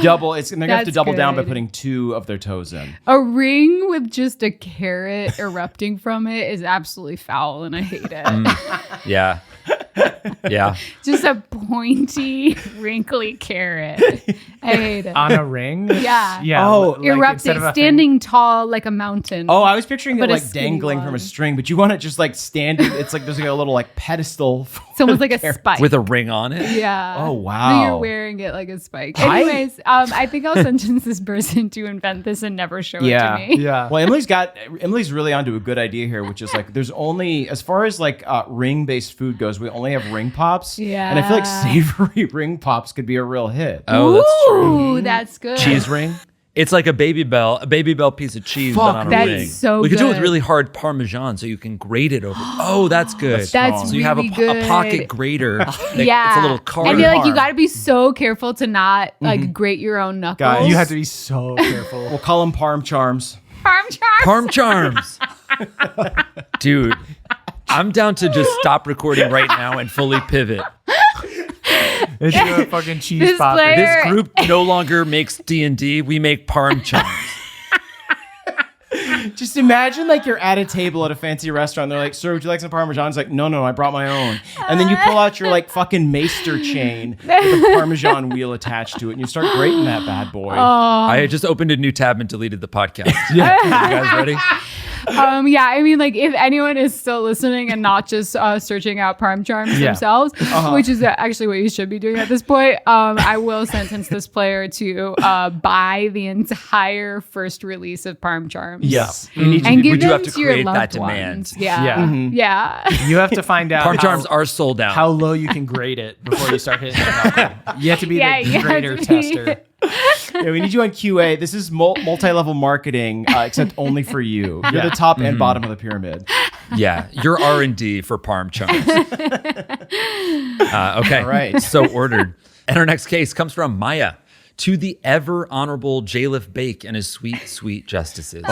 Double. They're going to have to That's double down by good. putting 2 of their toes in. A ring with just a carrot erupting from it is absolutely foul, and I hate it. Yeah. Yeah. Just a pointy, wrinkly carrot. I hate it. On a ring? Yeah. Yeah. Oh, like Erupting, instead of a standing tall like a mountain. Oh, I was picturing it But a like skinny dangling from one. a string, but you want it just like standing. It's like there's like a little like pedestal. It's almost like a spike. With a ring on it. yeah. Oh, No, wow. you're wearing it like a spike. Anyways, I think I'll sentence this person to invent this and never show Yeah. it to me. Yeah. Well, Emily's really onto a good idea here, which is like there's only, as far as like ring-based food goes, we only have ring pops. Yeah. And I feel like savory ring pops could be a real hit. Oh, that's true. Ooh, that's good. Cheese ring. It's like a baby bell piece of cheese, but on a that's ring. so we could do it with good. really hard Parmesan, so you can grate it over. Oh, that's good. That's so you have really a good. pocket grater. Yeah. It's a little card. I feel like you got to be so careful to not like grate your own knuckles. Guys, You have to be so careful. We'll call them parm charms. Parm charms. Parm charms. Dude, I'm down to just stop recording right now and fully pivot. Let's do a fucking cheese This pop. player- This group no longer makes D&D. We make parm charms. Just imagine like you're at a table at a fancy restaurant. They're like, "Sir, would you like some Parmesan?" It's like, no, I brought my own. And then you pull out your like fucking maester chain with a Parmesan wheel attached to it, and you start grating that bad boy. I had just opened a new tab and deleted the podcast. Yeah. You guys ready? Yeah, I mean, like, if anyone is still listening and not just searching out parm charms themselves, which is actually what you should be doing at this point, I will sentence this player to buy the entire first release of parm charms. Yes. And give We do them have to to your create loved that demand. ones. Yeah. Yeah. Yeah. You have to find out Parm charms are sold out. how low you can grade it before you start hitting the knuckle. You have to be Yeah, you the have grader to be- tester. Yeah, we need you on QA. This is multi-level marketing, except only for you. You're the top and bottom of the pyramid. Yeah, you're R&D for parm charms. Okay, All right. So ordered. And our next case comes from Maya. To the ever honorable Jalif Bake and his sweet, sweet justices.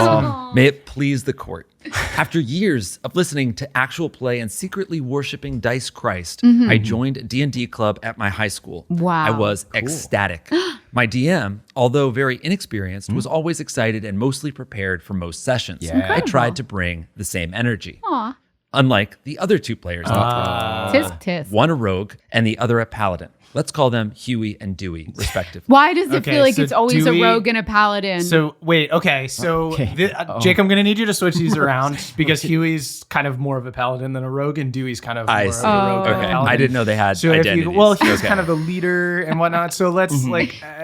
May it please the court. After years of listening to actual play and secretly worshiping Dice Christ, I joined a D&D club at my high school. Wow. I was ecstatic. My DM, although very inexperienced, was always excited and mostly prepared for most sessions. Yeah. I tried to bring the same energy. Unlike the other two players in the club. Tisk tisk. One a rogue and the other a paladin. Let's call them Huey and Dewey, respectively. Why does it Okay, feel like so it's always do a we- rogue and a paladin? So wait, okay. So Jake, I'm gonna need you to switch these around because Huey's kind of more of a paladin than a rogue, and Dewey's kind of more of a rogue than a Okay. paladin. I didn't know they had So if identities. you, well, he's Okay. kind of the leader and whatnot. So let's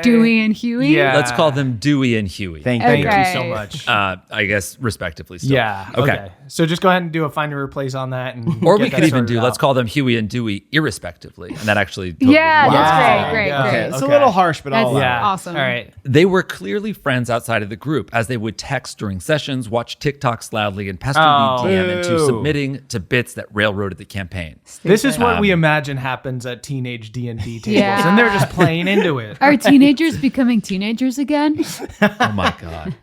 Dewey and Huey? Yeah. Let's call them Dewey and Huey. Thank Thank you. you Okay. so much. I guess respectively still. Yeah. Okay. So just go ahead and do a find and replace on that, and Or get we that could even sorted do, out. let's call them Huey and Dewey irrespectively. And that actually totally Yeah, works. that's Wow. great. Yeah. Great. It's Okay. a little harsh, but That's I'll allow it. Yeah. awesome. All right. They were clearly friends outside of the group as they would text during sessions, watch TikToks loudly, and pester Oh. the DM into Boo. submitting to bits that railroaded the campaign. This is what we imagine happens at teenage D&D tables, Yeah. and they're just playing into it. Are teenagers becoming teenagers again? Oh my God.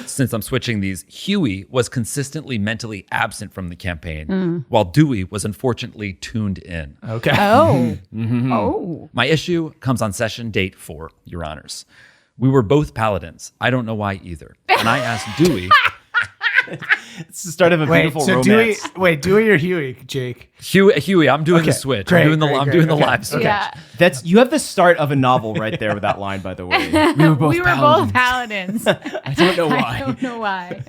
Since I'm switching these, Huey was consistently mentally absent from the campaign, while Dewey was unfortunately tuned in. Okay. Oh. Oh. My issue comes on session date 4, Your Honors. We were both paladins. I don't know why either. And I asked Dewey, It's the start of a Wait, beautiful so romance. Dewey or Huey, Jake? Huey, I'm doing the Okay, switch. great, I'm doing the great, okay. live switch. Yeah. You have the start of a novel right there with that line, by the way. We were both We were paladins. both paladins. I don't know I why. don't know why.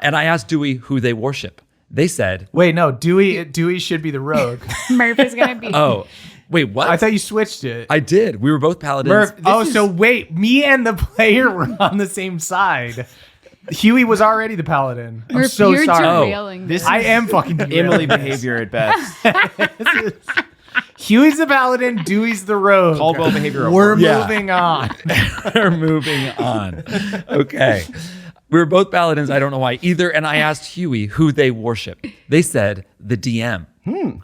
And I asked Dewey who they worship. They said, Wait, no, Dewey should be the rogue. Murphy's going to be. oh, wait, what? I thought you switched it. I did. We were both paladins. Murph, so wait, me and the player were on the same side. Huey was already the paladin. I'm Murph, so you're sorry. derailing This this. I am fucking derailing Emily this. behavior at best. Huey's the paladin, Dewey's the rogue. Caldwell behavior. We're Yeah. moving on. We're moving on. Okay. We were both paladins. I don't know why either. And I asked Huey who they worship. They said the DM.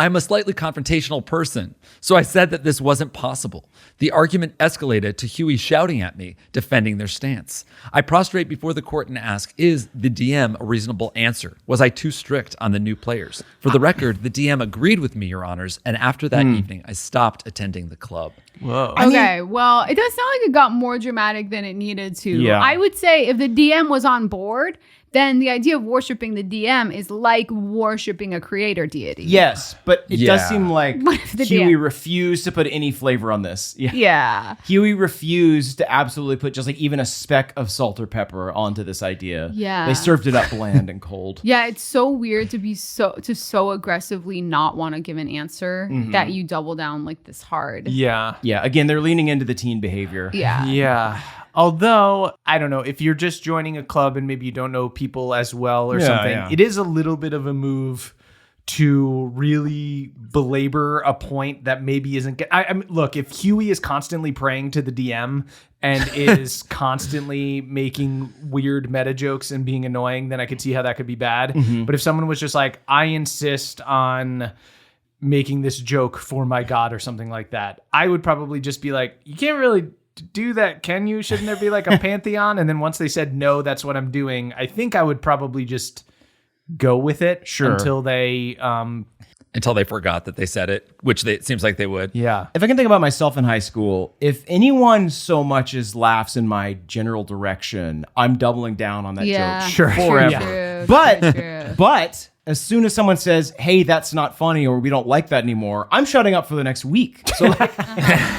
I'm a slightly confrontational person, so I said that this wasn't possible. The argument escalated to Huey shouting at me, defending their stance. I prostrate before the court and ask, is the DM a reasonable answer? Was I too strict on the new players? For the record, the DM agreed with me, Your Honors, and after that evening, I stopped attending the club. Whoa. Okay, well, it does sound like it got more dramatic than it needed to. Yeah. I would say if the DM was on board, then the idea of worshiping the DM is like worshiping a creator deity. Yes, but it does Yeah. seem like What if the Huey DM refused to put any flavor on this. Yeah. Huey refused to absolutely put just like even a speck of salt or pepper onto this idea. Yeah. They served it up bland and cold. Yeah, it's so weird to so aggressively not want to give an answer that you double down like this hard. Yeah. Yeah, again, they're leaning into the teen behavior. Yeah. Yeah. Although, I don't know, if you're just joining a club and maybe you don't know people as well or Yeah, something, yeah. it is a little bit of a move to really belabor a point that maybe isn't. I mean, look, if Huey is constantly praying to the DM and is constantly making weird meta jokes and being annoying, then I could see how that could be bad. But if someone was just like, I insist on making this joke for my god or something like that, I would probably just be like, you can't really do that, can you? Shouldn't there be like a pantheon? And then once they said no, that's what I'm doing, I think I would probably just go with it until they forgot that they said it, which it seems like they would. yeah. If I can think about myself in high school, if anyone so much as laughs in my general direction, I'm doubling down on that Yeah. joke Sure. forever. True. But as soon as someone says, hey, that's not funny, or we don't like that anymore, I'm shutting up for the next week. So like,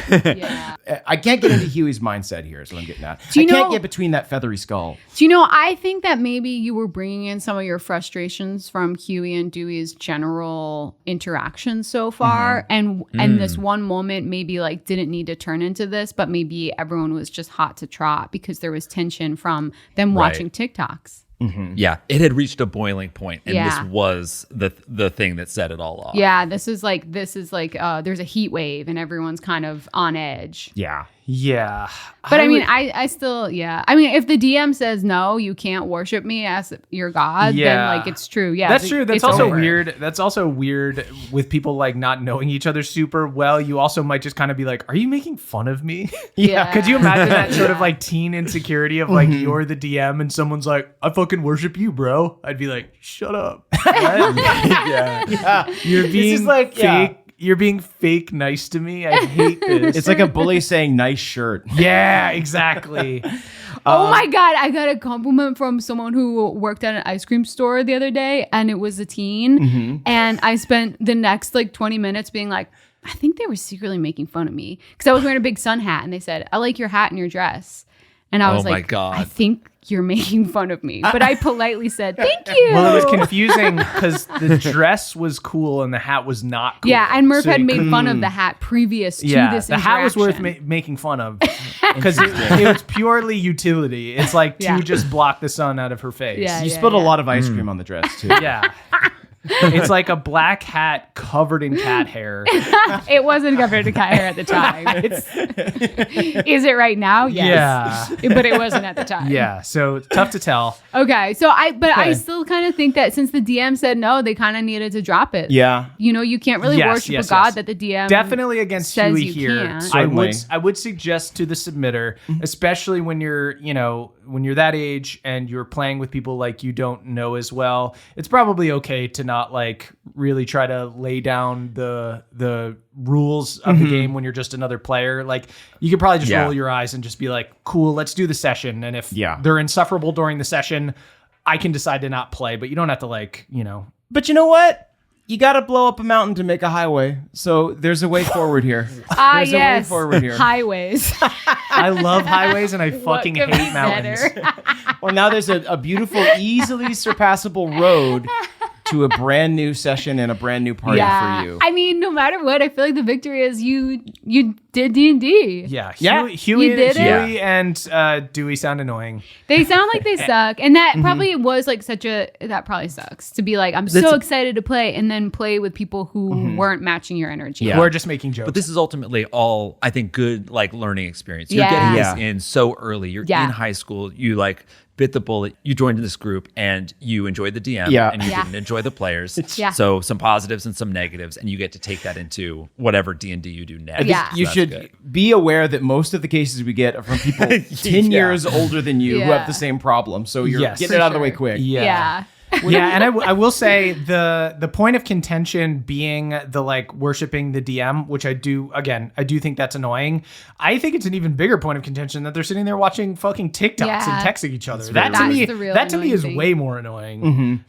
Yeah. I can't get into Huey's mindset here, is what I'm getting at. Do you I can't know- get between that feathery skull. Do you know, I think that maybe you were bringing in some of your frustrations from Huey and Dewey's general interaction so far. And this one moment maybe like didn't need to turn into this, but maybe everyone was just hot to trot because there was tension from them Right. watching TikToks. Yeah, it had reached a boiling point, and Yeah. this was the thing that set it all off. Yeah, this is like there's a heat wave and everyone's kind of on edge. Yeah. Yeah. But I mean, I still, yeah. I mean, if the DM says no, you can't worship me as your god, Yeah. then like it's true. Yeah, That's true. That's it's also over. weird. That's also weird with people like not knowing each other super well. You also might just kind of be like, are you making fun of me? Yeah. Could you imagine that sort of like teen insecurity of like you're the DM and someone's like, I fucking worship you, bro. I'd be like, shut up. Yeah. You're being just like, fake. yeah. You're being fake nice to me. I hate this. It's like a bully saying nice shirt. yeah, exactly. Oh my God, I got a compliment from someone who worked at an ice cream store the other day, and it was a teen. And I spent the next like 20 minutes being like, I think they were secretly making fun of me because I was wearing a big sun hat, and they said, I like your hat and your dress. And I was Oh my like, God. I think you're making fun of me. But I politely said, thank you. Well, it was confusing because the dress was cool and the hat was not cool. Yeah, and Murph So had you made fun of the hat previous to yeah, this the hat was worth interaction. making fun of because it was purely utility. It's like Yeah. to just block the sun out of her face. Yeah. You spilled a lot of ice cream on the dress, too. Yeah. It's like a black hat covered in cat hair. It wasn't covered to cat hair at the time. Is it right now? Yes. But it wasn't at the time. Yeah. So tough to tell. Okay. So I still kind of think that since the DM said no, they kind of needed to drop it. Yeah. You know, you can't really Yes, worship yes, a god yes. that the DM Definitely against says Huey you here. can't. Certainly. I would suggest to the submitter, especially when you're, when you're that age and you're playing with people like you don't know as well, it's probably okay to not like really try to lay down the rules of the game when you're just another player. Like you could probably just Yeah. roll your eyes and just be like, cool, let's do the session. And if Yeah. they're insufferable during the session, I can decide to not play, but you don't have to like, But you know what? You got to blow up a mountain to make a highway. So there's a way forward here. There's a way yes. forward here. Highways. I love highways and I fucking What could hate be mountains. better? Well, now there's a beautiful, easily surpassable road to a brand new session and a brand new party for you. I mean, no matter what, I feel like the victory is you did D&D. Yeah, Yeah. Huey You did it? Huey and Dewey sound annoying. They sound like they suck. And that probably was like that probably sucks to be like, I'm so excited to play and then play with people who weren't matching your energy. Yeah. We're just making jokes. But this is ultimately all, I think, good like learning experience. You're Yeah. getting Yeah. this in so early. You're Yeah. in high school. You like bit the bullet. You joined this group and you enjoyed the DM Yeah. and you Yeah. didn't enjoy the players. Yeah. So some positives and some negatives, and you get to take that into whatever D&D you do next. Yeah. So You that's should good. be aware that most of the cases we get are from people 10 Yeah. years older than you who Yeah. have the same problem. So you're Yes. getting it For out of the way sure. quick. yeah. Yeah. Yeah, and I will say the point of contention being the like worshiping the DM, which I do think that's annoying. I think it's an even bigger point of contention that they're sitting there watching fucking TikToks and texting each other. That to me is way more annoying.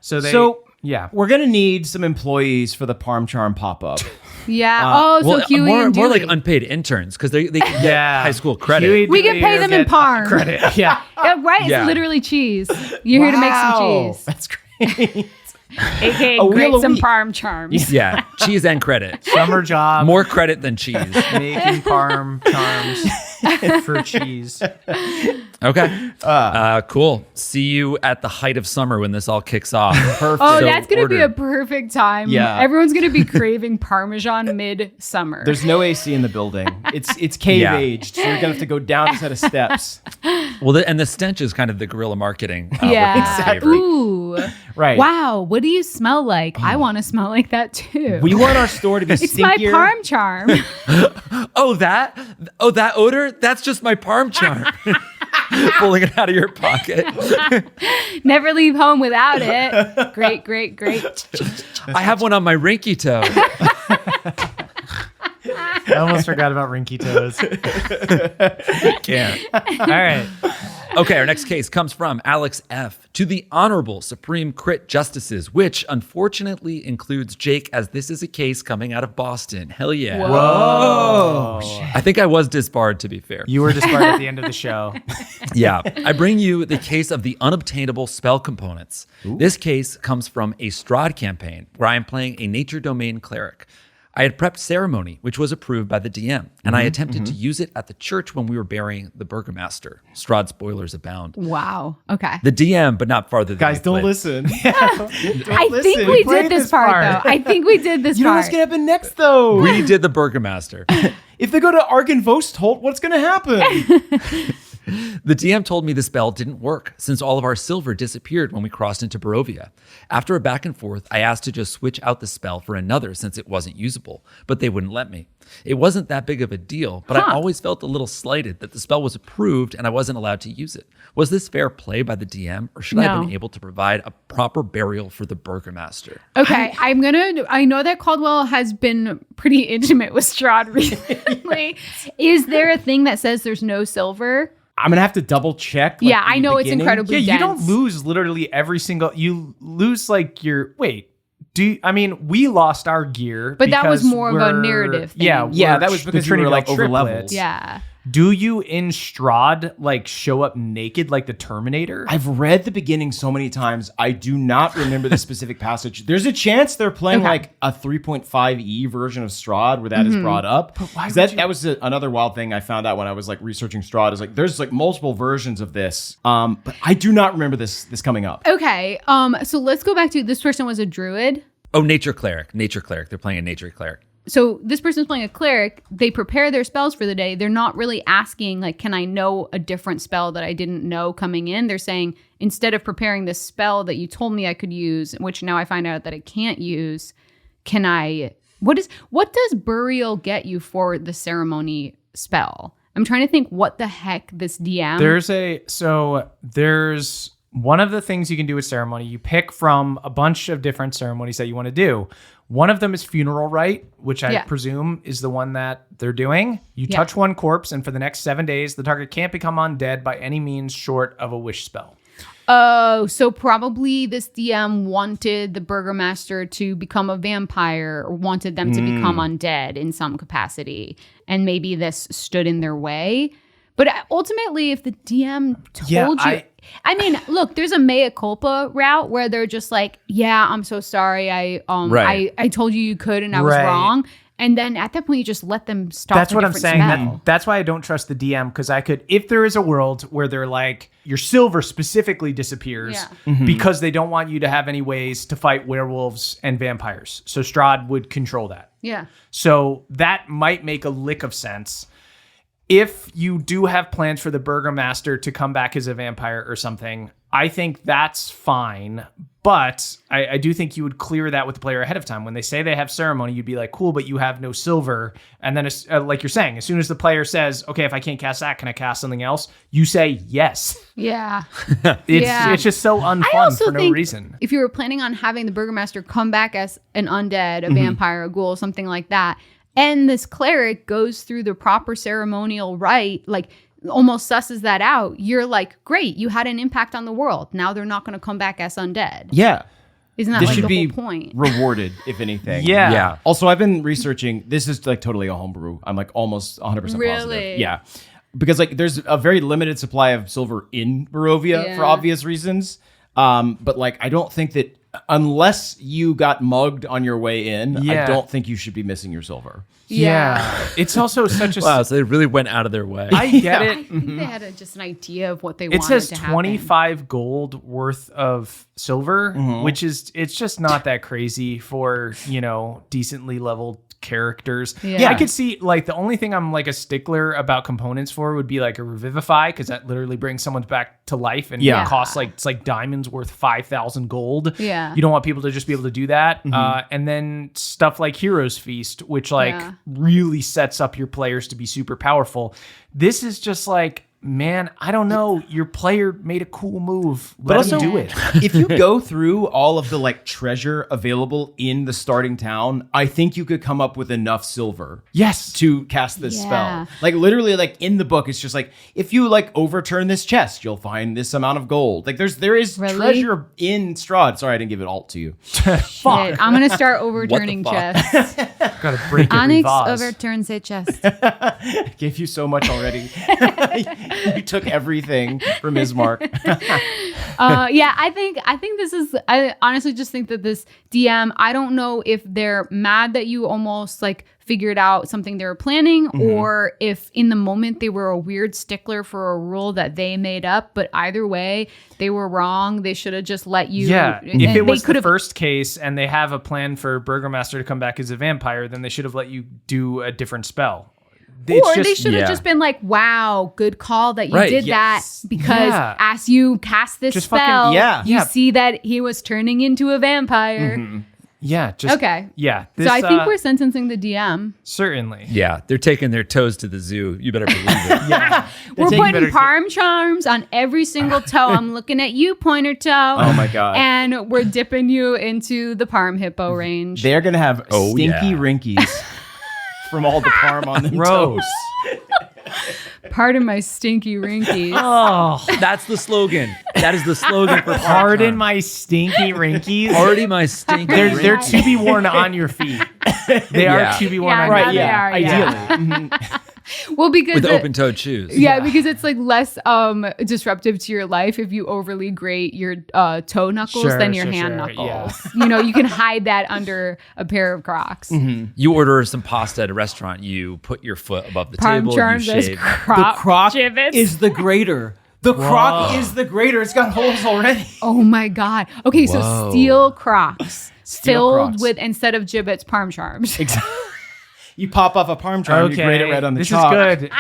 So we're gonna need some employees for the Parm Charm pop up. Yeah. So Huey and more Dewey. like unpaid interns because they can get high school credit. Huey, we can pay them in Parm. Credit. Yeah. Right. Yeah. It's literally cheese. You're here to make some cheese. That's great. AKA wheel grate a some week. Parm Charms. Yeah, cheese and credit. Summer job. More credit than cheese. Making Parm Charms for cheese. Okay. Cool. See you at the height of summer when this all kicks off. Perfect. Oh, So that's going to be a ordered. perfect time. Yeah. Everyone's going to be craving Parmesan mid-summer. There's no AC in the building. It's cave aged, so you're gonna have to go down a set of steps. Well, and the stench is kind of the guerrilla marketing. Exactly. Ooh. Right. Wow. What do you smell like? I want to smell like that too. We want our store to be it's my stinkier. Parm Charm. Oh, that odor? That's just my Parm Charm. Pulling it out of your pocket. Never leave home without it. Great, great, great. I have one on my rinky toe. I almost forgot about Rinky Toes. Can't. All right. Okay, our next case comes from Alex F. to the Honorable Supreme Crit Justices, which unfortunately includes Jake, as this is a case coming out of Boston. Hell yeah. Whoa. I think I was disbarred, to be fair. You were disbarred at the end of the show. Yeah. I bring you the case of the unobtainable spell components. This case comes from a Strahd campaign where I am playing a nature domain cleric. I had prepped ceremony, which was approved by the DM, and I attempted to use it at the church when we were burying the burgomaster. Strahd spoilers abound. Wow. Okay. The DM, but not farther than Guys, we don't played. listen. I think we did this part, though. I think we did this You know part. what's gonna happen next, though? We did the burgomaster. If they go to Argynvostholt, what's gonna happen? The DM told me the spell didn't work since all of our silver disappeared when we crossed into Barovia. After a back and forth, I asked to just switch out the spell for another since it wasn't usable, but they wouldn't let me. It wasn't that big of a deal, but I always felt a little slighted that the spell was approved and I wasn't allowed to use it. Was this fair play by the DM, or should I have been able to provide a proper burial for the burgomaster? Okay, I know that Caldwell has been pretty intimate with Strahd recently. Is there a thing that says there's no silver? I'm gonna have to double check. Yeah, I know it's incredibly Yeah, you don't dense. lose literally every single. You lose like your wait. We lost our gear, But that was because more of a we're- narrative thing. Yeah, Yeah, we're that was the because we were, Trinity like, Bell over leveled. triplets. Yeah. Do you in Strahd like show up naked like the Terminator? I've read the beginning so many times. I do not remember the specific passage. There's a chance they're playing like a 3.5e version of Strahd where that is brought up. But why would that was another wild thing I found out when I was like researching Strahd. Is like there's like multiple versions of this, but I do not remember this coming up. Okay. So let's go back to this person was a druid. Oh, nature cleric. They're playing a nature cleric. So this person's playing a cleric. They prepare their spells for the day. They're not really asking, like, can I know a different spell that I didn't know coming in? They're saying, instead of preparing this spell that you told me I could use, which now I find out that I can't use, can I... What does burial get you for the ceremony spell? I'm trying to think what the heck this DM... There's one of the things you can do with ceremony. You pick from a bunch of different ceremonies that you want to do. One of them is funeral rite, which I presume is the one that they're doing. You touch one corpse, and for the next 7 days, the target can't become undead by any means short of a wish spell. Oh, so probably this DM wanted the burgomaster to become a vampire or wanted them to become undead in some capacity. And maybe this stood in their way. But ultimately, if the DM told you... I mean, look, there's a mea culpa route where they're just like, yeah, I'm so sorry. I told you could and I was wrong. And then at that point, you just let them start. That's what I'm saying. That's why I don't trust the DM, because I could, if there is a world where they're like, your silver specifically disappears because they don't want you to have any ways to fight werewolves and vampires. So Strahd would control that. Yeah. So that might make a lick of sense. If you do have plans for the burgomaster to come back as a vampire or something, I think that's fine. But I do think you would clear that with the player ahead of time. When they say they have ceremony, you'd be like, cool, but you have no silver. And then, like you're saying, as soon as the player says, okay, if I can't cast that, can I cast something else? You say yes. Yeah. It's just so unfun for no reason. If you were planning on having the burgomaster come back as an undead, a vampire, a ghoul, something like that, and this cleric goes through the proper ceremonial rite, like almost susses that out, you're like, great, you had an impact on the world. Now they're not going to come back as undead. Yeah. Isn't that This like should the be whole point? rewarded, if anything. Yeah. Also, I've been researching. This is like totally a homebrew. I'm like almost 100% positive. Really? Yeah. Because like there's a very limited supply of silver in Barovia for obvious reasons. But like I don't think that unless you got mugged on your way in, I don't think you should be missing your silver. Yeah. It's also such a... Wow, so they really went out of their way. I get it. I think they had just an idea of what they It wanted says to happen. 25 gold worth of silver, which is, it's just not that crazy for, decently leveled characters. Yeah. I could see, like, the only thing I'm like a stickler about components for would be like a revivify, because that literally brings someone back to life and it costs like, it's like diamonds worth 5,000 gold. Yeah. You don't want people to just be able to do that. And then stuff like Hero's Feast, which like really sets up your players to be super powerful. This is just like, man, I don't know. Your player made a cool move. Let him do it. If you go through all of the like treasure available in the starting town, I think you could come up with enough silver. Yes. To cast this spell. Like literally like in the book, it's just like, if you like overturn this chest, you'll find this amount of gold. Like there is treasure in Strahd. Sorry, I didn't give it all to you. Fuck. I'm going to start overturning chests. Gotta break every Onyx vase. overturns a chest. I gave you so much already. You took everything from Ismark. I think this is, I honestly just think that this DM, I don't know if they're mad that you almost like figured out something they were planning, or if in the moment they were a weird stickler for a rule that they made up. But either way, they were wrong. They should have just let you. Yeah, if it was the could've- first case and they have a plan for Burgomaster to come back as a vampire, then they should have let you do a different spell. Or they should have just been like, wow, good call that you did that, because as you cast this spell, you see that he was turning into a vampire. Yeah. Just, okay. Yeah. So I think we're sentencing the DM. Certainly. Yeah, they're taking their toes to the zoo. You better believe it. We're putting parm charms on every single toe. I'm looking at you, pointer toe. Oh my God. And we're dipping you into the parm hippo range. They're going to have stinky rinkies from all the parm on them toes. Pardon my stinky rinkies. Oh, That's the slogan. That is the slogan for pardon my stinky rinkies. Party my stinky They're to be worn on your feet. They are to be worn on your feet. They are, Ideally. Well, because with open-toed shoes. Yeah, because it's like less disruptive to your life if you overly grate your toe knuckles than your hand knuckles. Yeah. You can hide that under a pair of Crocs. You order some pasta at a restaurant. You put your foot above the table. Charms You as shave. The Croc gibbets. is the greater. The Croc is the greater. It's got holes already. Oh my God. Okay, so steel Crocs filled Crocs. with, instead of gibbets, parm charms. Exactly. You pop off a parm charm, you grate it right on the this chalk. is good.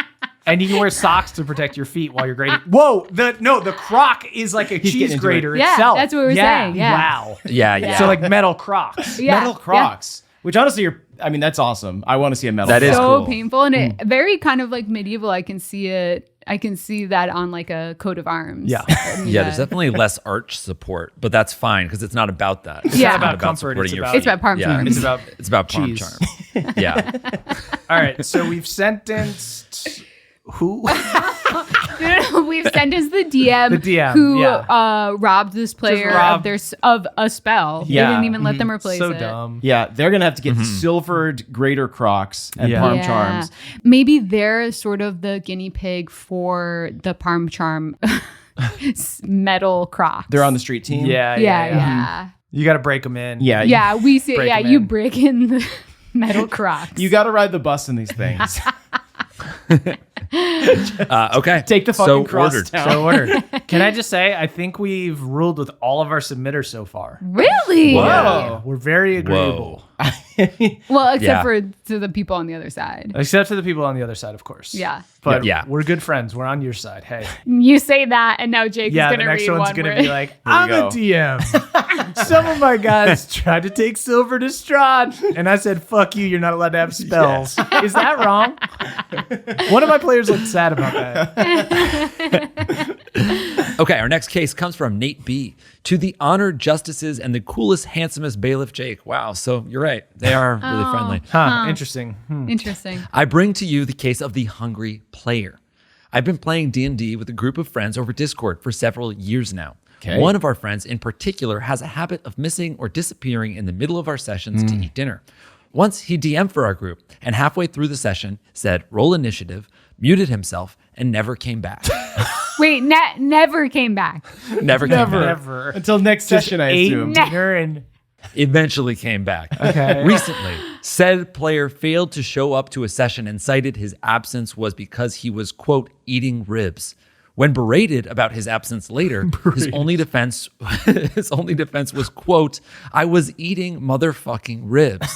And you can wear socks to protect your feet while you're grating. Whoa, the Croc is like a cheese grater Yeah, itself. that's what we're saying. Yeah. Wow. Yeah. So like metal Crocs. Yeah. Metal Crocs. Which honestly, that's awesome. I want to see a metal That Croc. is So cool. painful, and it very kind of like medieval. I can see it. I can see that on like a coat of arms. Yeah. Yeah, there's definitely less arch support, but that's fine because it's not about that. It's Yeah. not about comfort, supporting it's your about- feet. It's about parm charms. It's about parm cheese. charms. Yeah. All right, so we've sentenced who? We've sentenced the DM, The DM, who yeah. robbed this player robbed- of a spell. Yeah. They didn't even let them replace So it. dumb. Yeah, they're going to have to get silvered greater Crocs and Yeah. parm charms. Maybe they're sort of the guinea pig for the parm charm metal Crocs. They're on the street team. Yeah. You got to break them in. Yeah. Yeah, we see. Break Yeah, 'em you in. break in the metal Crocs. You got to ride the bus in these things. Okay. Take the fucking cross ordered. down. So ordered. Can I just say, I think we've ruled with all of our submitters so far. Really? Whoa. We're very agreeable. Well, except Yeah. for to the people on the other side. Except for the people on the other side, of course. Yeah. But Yeah. we're good friends. We're on your side. Hey. You say that, and now Jake Yeah, is the going to next read one's one going to where- be like, we I'm go. a DM. Some of my guys tried to take silver to Strahd. And I said, fuck you. You're not allowed to have spells. Is that wrong? One of my players looked sad about that. Okay, our next case comes from Nate B. To the honored justices and the coolest, handsomest bailiff Jake. Wow, so you're right. They are really friendly. Huh. Interesting. Interesting. I bring to you the case of the hungry player. I've been playing D&D with a group of friends over Discord for several years now. Okay. One of our friends in particular has a habit of missing or disappearing in the middle of our sessions to eat dinner. Once he DM'd for our group and halfway through the session said, roll initiative, muted himself, and never came back. Wait, never came back. Never came back. Never. Until next session, I Ate assume. dinner and Eventually came back. Okay. Recently, said player failed to show up to a session and cited his absence was because he was, quote, eating ribs. When berated about his absence later, his only defense was, quote, I was eating motherfucking ribs.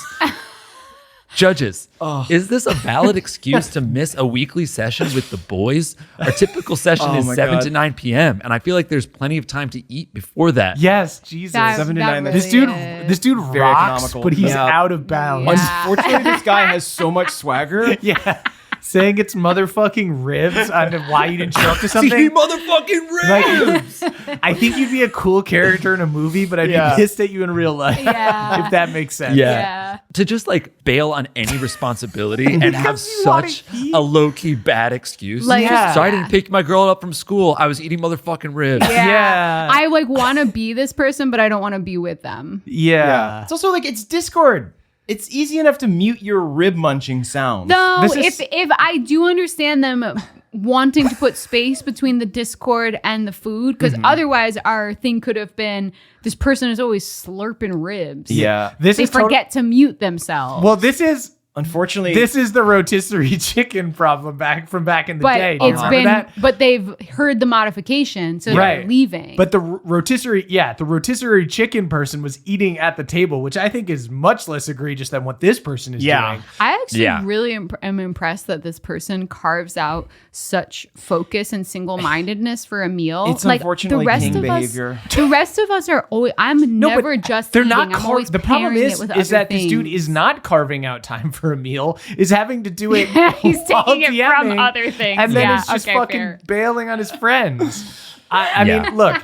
Judges, is this a valid excuse to miss a weekly session with the boys? Our typical session Oh is my 7 God. to 9 p.m. And I feel like there's plenty of time to eat before that. yes, Jesus. That- 7 to that 9, really This dude Very rocks, economical. but he's Yeah. out of bounds. Yeah. Unfortunately, this guy has so much swagger. Yeah. Saying it's motherfucking ribs on why you didn't show up to See, something. motherfucking ribs! Like, I think you'd be a cool character in a movie, but I'd Yeah. be pissed at you in real life. Yeah. If that makes sense. Yeah. To just like bail on any responsibility and have you wanna such eat. a low-key bad excuse. Like- Yeah. So I didn't pick my girl up from school. I was eating motherfucking ribs. Yeah. I like want to be this person, but I don't want to be with them. Yeah. It's also like it's Discord. It's easy enough to mute your rib munching sound. No, This is- if I do understand them wanting to put space between the Discord and the food, because otherwise our thing could have been this person is always slurping ribs. Yeah. This They is tot- forget to mute themselves. Well, this is Unfortunately, the rotisserie chicken problem back in the but day. Do you it's remember been that? but they've heard the modification, so Right. they're leaving. But the rotisserie chicken person was eating at the table, which I think is much less egregious than what this person is doing. I actually Yeah. really am impressed that this person carves out such focus and single-mindedness for a meal. It's unfortunately king behavior. The rest of us are always. I'm never just. they're eating. not. I'm always The problem pairing is it with that other this dude things. is not carving out time for a meal. Is having to do it. He's while taking it from DMing, other things. and then Yeah, it's just okay, fucking fair. bailing on his friends. I Yeah. mean, look,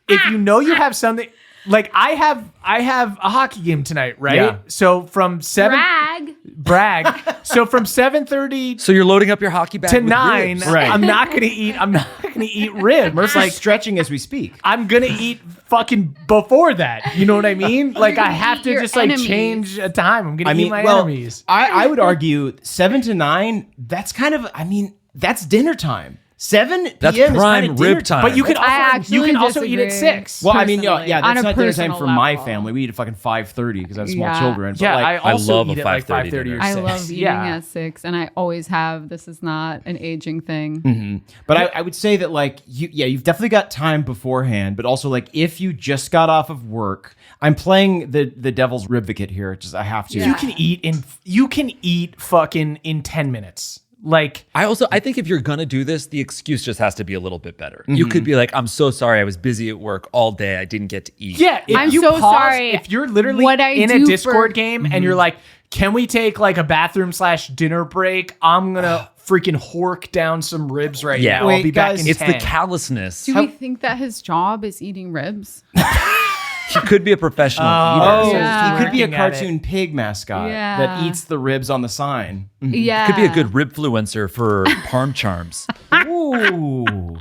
if you know you have something. Like I have a hockey game tonight, right? Yeah. So from 7 Brag. So from 7:30 So you're loading up your hockey bag to with 9, ribs. Right. I'm not gonna eat ribs. Murphy's Like stretching as we speak. I'm gonna eat fucking before that. You know what I mean? Like I have to Your just like enemies. change a time. I'm gonna eat my well, enemies. I would argue 7 to 9. That's kind of. That's dinner time. 7 p.m. That's is kind prime of dinner rib time. But you can I also you actually can also eat at disagree. 6. Well, I mean, Personally, yeah, on that's a not dinner time personal for my level. family. We eat at fucking 5:30 because I have small Yeah. children. But Yeah, like, I also love a eat at like 5:30 5:30 or dinner. 6. I love eating yeah. at 6, and I always have. This is not an aging thing. But I would say that like you've definitely got time beforehand, but also like if you just got off of work, I'm playing the devil's ribvicate here. Just I have to. Yeah. You can eat fucking in 10 minutes. Like I think if you're gonna do this, the excuse just has to be a little bit better. You could be like, I'm so sorry, I was busy at work all day, I didn't get to eat. yeah, if I'm you so pause, sorry. if you're literally What I in a do Discord for- game and you're like, can we take like a bathroom / dinner break? I'm gonna freaking hork down some ribs right Yeah. now. I'll Wait, be back guys, in It's 10. the callousness. Do we think that his job is eating ribs? He could be a professional Oh, eater. Yeah. he could be a Working at it. cartoon pig mascot Yeah. that eats the ribs on the sign. Yeah, Could be a good ribfluencer for Parm Charms. Ooh,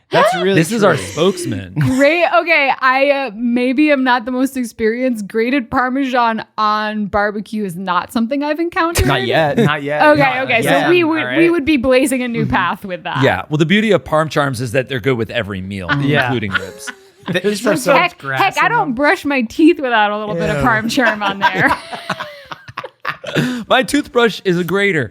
that's really. This is our true. spokesman. Great. Okay, I maybe am not the most experienced. Grated Parmesan on barbecue is not something I've encountered. Not yet. Not yet. Okay, Not okay. yet. So we would All right. we would be blazing a new path with that. Yeah. Well, the beauty of Parm Charms is that they're good with every meal, Yeah. including ribs. There's for so much Heck, grass I in don't them. brush my teeth without a little bit of parm charm on there. My toothbrush is a grater.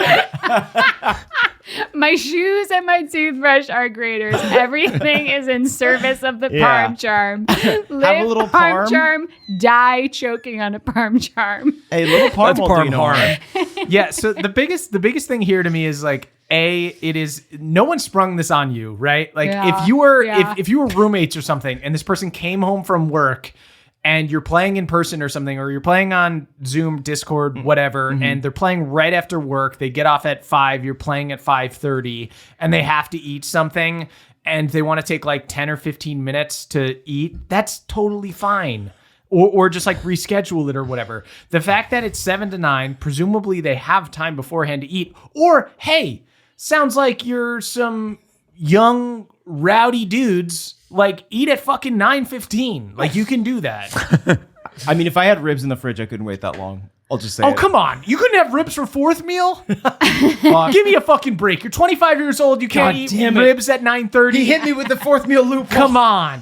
My shoes and my toothbrush are graders. Everything is in service of the parm charm. Live a little parm. charm, die choking on a parm charm. Hey, little parm That's won't do you parm no harm. harm. Yeah, so the biggest thing here to me is like, it is no one sprung this on you, right? Like Yeah, if you were yeah. if you were roommates or something and this person came home from work and you're playing in person or something, or you're playing on Zoom, Discord, whatever, and they're playing right after work, they get off at 5, you're playing at 5:30, and they have to eat something and they want to take like 10 or 15 minutes to eat, that's totally fine. Or just like reschedule it or whatever. The fact that it's 7 to 9, presumably they have time beforehand to eat. Or, hey, sounds like you're some young, rowdy dudes. Like, eat at fucking 9:15. Like, you can do that. I mean, if I had ribs in the fridge, I couldn't wait that long. I'll just say Oh, it. come on. You couldn't have ribs for fourth meal? Give me a fucking break. You're 25 years old. You can't God eat damn it. ribs at 9:30. He hit me with the fourth meal loop. Come on.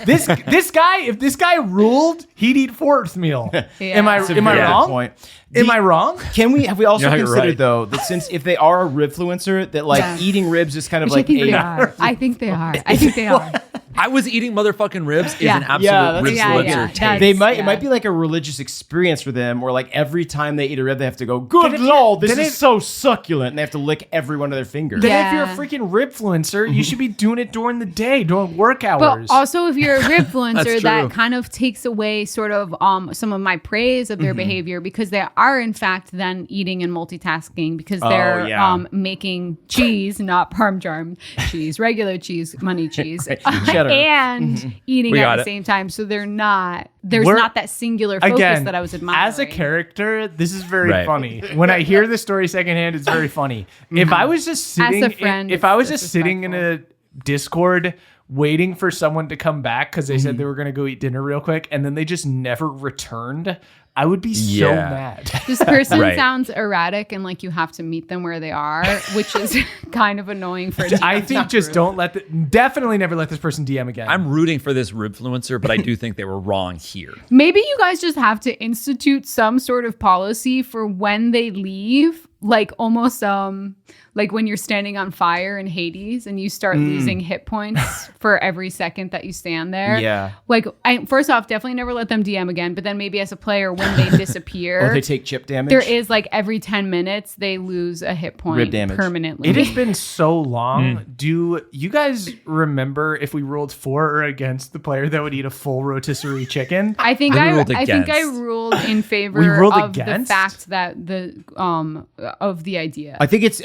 This guy, if this guy ruled, he'd eat fourth meal. Am I That's a very good wrong? point. Am I wrong? Have we also No, you're considered right. though that since if they are a ribfluencer, that like Yeah. eating ribs is kind of Which I like think they are. I think they are. I think they are. I was eating motherfucking ribs is Yeah. an absolute Yeah, that's- rib Yeah, influencer yeah, take. that's- they might yeah. it might be like a religious experience for them, where like every time they eat a rib, they have to go, "Good Then if lord, this then is if- so succulent," and they have to lick every one of their fingers. Then Yeah. if you're a freaking ribfluencer, you should be doing it during the day, during work But hours. also, if you're a ribfluencer, That's that true. kind of takes away sort of some of my praise of their behavior, because they are in fact then eating and multitasking, because they're yeah. making cheese, not parmesan cheese, regular cheese, money cheese, Cheddar. and eating We at got the it. same time. So there's not that singular focus Again, that I was admiring. as a character, this is very Right. funny. When I hear the story secondhand, it's very funny. If I was just sitting, a friend, if I was it's just sitting in a Discord waiting for someone to come back because they said they were going to go eat dinner real quick, and then they just never returned, I would be so Yeah. mad. This person Right. sounds erratic, and like you have to meet them where they are, which is kind of annoying for a DM I think just don't definitely never let this person DM again. I'm rooting for this ribfluencer, but I do think they were wrong here. Maybe you guys just have to institute some sort of policy for when they leave, like almost like when you're standing on fire in Hades and you start losing hit points for every second that you stand there. Yeah. Like, first off, definitely never let them DM again. But then maybe as a player, when they disappear, Or they take chip damage. there is like every 10 minutes they lose a hit point Rib damage. permanently. It has been so long. Do you guys remember if we ruled for or against the player that would eat a full rotisserie chicken? I think We I ruled think I against. ruled in favor We ruled of against? the fact that the of the idea. I think it's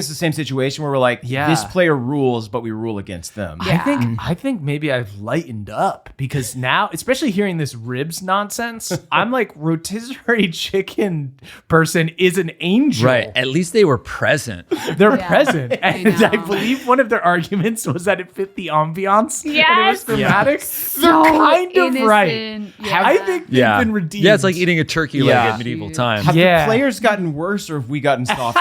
the same situation where we're like, Yeah. this player rules, but we rule against them. Yeah. I think maybe I've lightened up because now, especially hearing this ribs nonsense, I'm like, rotisserie chicken person is an angel. Right. At least they were present. They're Yeah. present. And know. I believe one of their arguments was that it fit the ambiance. And it was Yes. thematic. So They're kind of right. innocent. Yeah. I think they've Yeah. been redeemed. Yeah, it's like eating a turkey leg Yeah. at medieval times. Have Yeah. the players gotten worse, or have we gotten softer?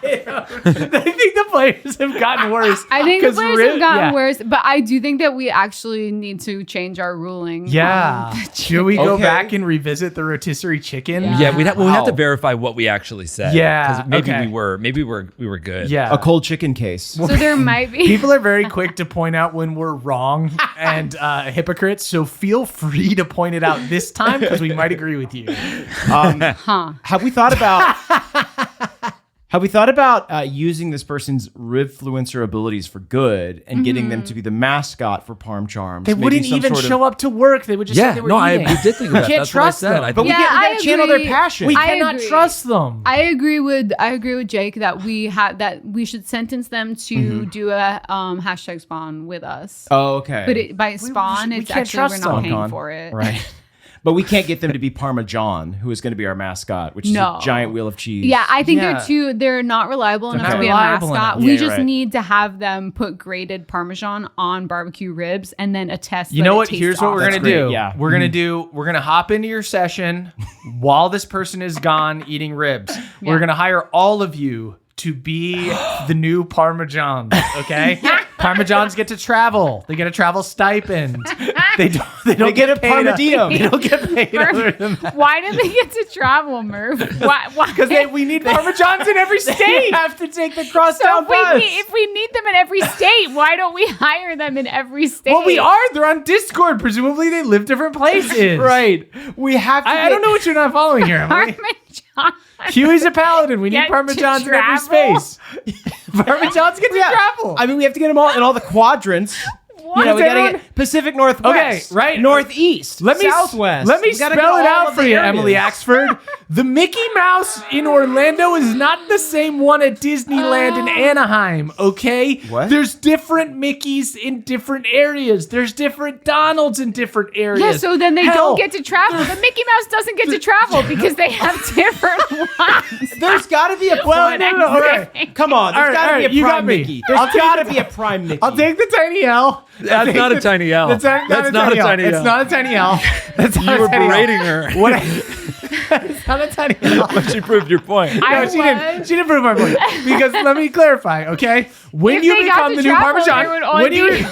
I think the players have gotten worse. I think the 'Cause players rib- have gotten yeah. worse, but I do think that we actually need to change our ruling. Yeah. Should we go Okay. back and revisit the rotisserie chicken? Yeah. Yeah, we'd have to Wow. verify what we actually said. Yeah, 'Cause maybe okay. we were good. Yeah. A cold chicken case. So there might be. People are very quick to point out when we're wrong and hypocrites, so feel free to point it out this time because we might agree with you. Have we thought about? Have we thought about using this person's ribfluencer abilities for good and getting them to be the mascot for Parm Charms? They Maybe wouldn't some even sort of- show up to work. They would just Yeah, say they were no, eating. we did think of that. can't That's what I trust said. them. I But we Yeah, can't I channel their agree. passion. We I cannot agree. trust them. I agree with Jake that we should sentence them to do a hashtag spawn with us. Oh, okay. But by spawn, we it's can't actually we're trust not them. paying Con. for it. Right. But we can't get them to be Parmesan, who is going to be our mascot, which is No. a giant wheel of cheese. Yeah, I think Yeah. they're not reliable enough not to be a reliable mascot. enough. We Yeah, just right. need to have them put grated Parmesan on barbecue ribs and then attest. You that know it what? tastes Here's what we're awesome. gonna That's do. great, yeah. We're gonna hop into your session while this person is gone eating ribs. We're gonna hire all of you to be the new Parmesans, okay? Parmejans get to travel. They get a travel stipend. They don't get a paid Parma They don't get paid other than that. Why do they get to travel, Murph? Why? Because we need Parmejans in every state. They have to take the crosstown So bus. if we need them in every state, why don't we hire them in every state? Well, we are. They're on Discord. Presumably, they live different places. Right. We have to. I don't know what you're not following here, Emily. Parmesan. Huey's a paladin. We need Get to Parmejans in every travel? space. Parmejans get to travel. I mean, we have to get them all in all the quadrants. You know, we gotta get Pacific Northwest. Okay, right. Northeast. Southwest. Let me We gotta spell go it all out of for the you, areas. Emily Axford. The Mickey Mouse in Orlando is not the same one at Disneyland in Anaheim, okay? What? There's different Mickeys in different areas. There's different Donalds in different areas. Yeah, so then they Hell, don't get to travel. The Mickey Mouse doesn't get to travel because they have different ones. There's got to be a Well, prime. no, okay. Come on. There's All right, got to all be right, a you got prime me. Mickey. There's I'll take got to the- be a prime Mickey. I'll take the tiny L. That's not a tiny L. That's not a tiny L. It's not a tiny L. That's not You a were tiny L. berating her. What? It's not a tiny L. But she proved your point. No, she didn't. She didn't prove my point. Because let me clarify, okay? When If you they got become to the new travel, Parmesan, there would only when you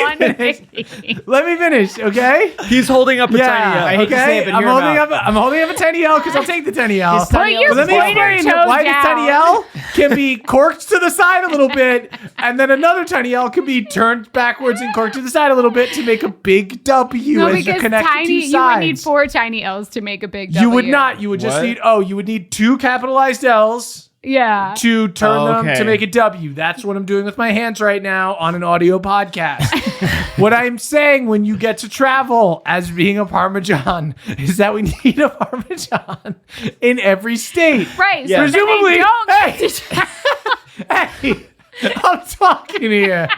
one Mickey. let me finish, okay? He's holding up a tiny L. I hate to say it, but I'm hear him holding out. I'm holding up a tiny L because I'll take the tiny L. His tiny Put your But let me pointer explain toe why this down. tiny L can be corked to the side a little bit, and then another tiny L can be turned backwards and corked to the side a little bit to make a big W No, as you because connect the tiny, two you would sides. need 4 tiny L's to make a big You W. would not. You would just What? you would need 2 capitalized L's. Yeah. To turn them Okay. to make a W. That's what I'm doing with my hands right now on an audio podcast. What I'm saying when you get to travel as being a Parmesan is that we need a Parmesan in every state. Right. Yeah. So then Presumably, they don't hey. get to travel. Hey, I'm talking here.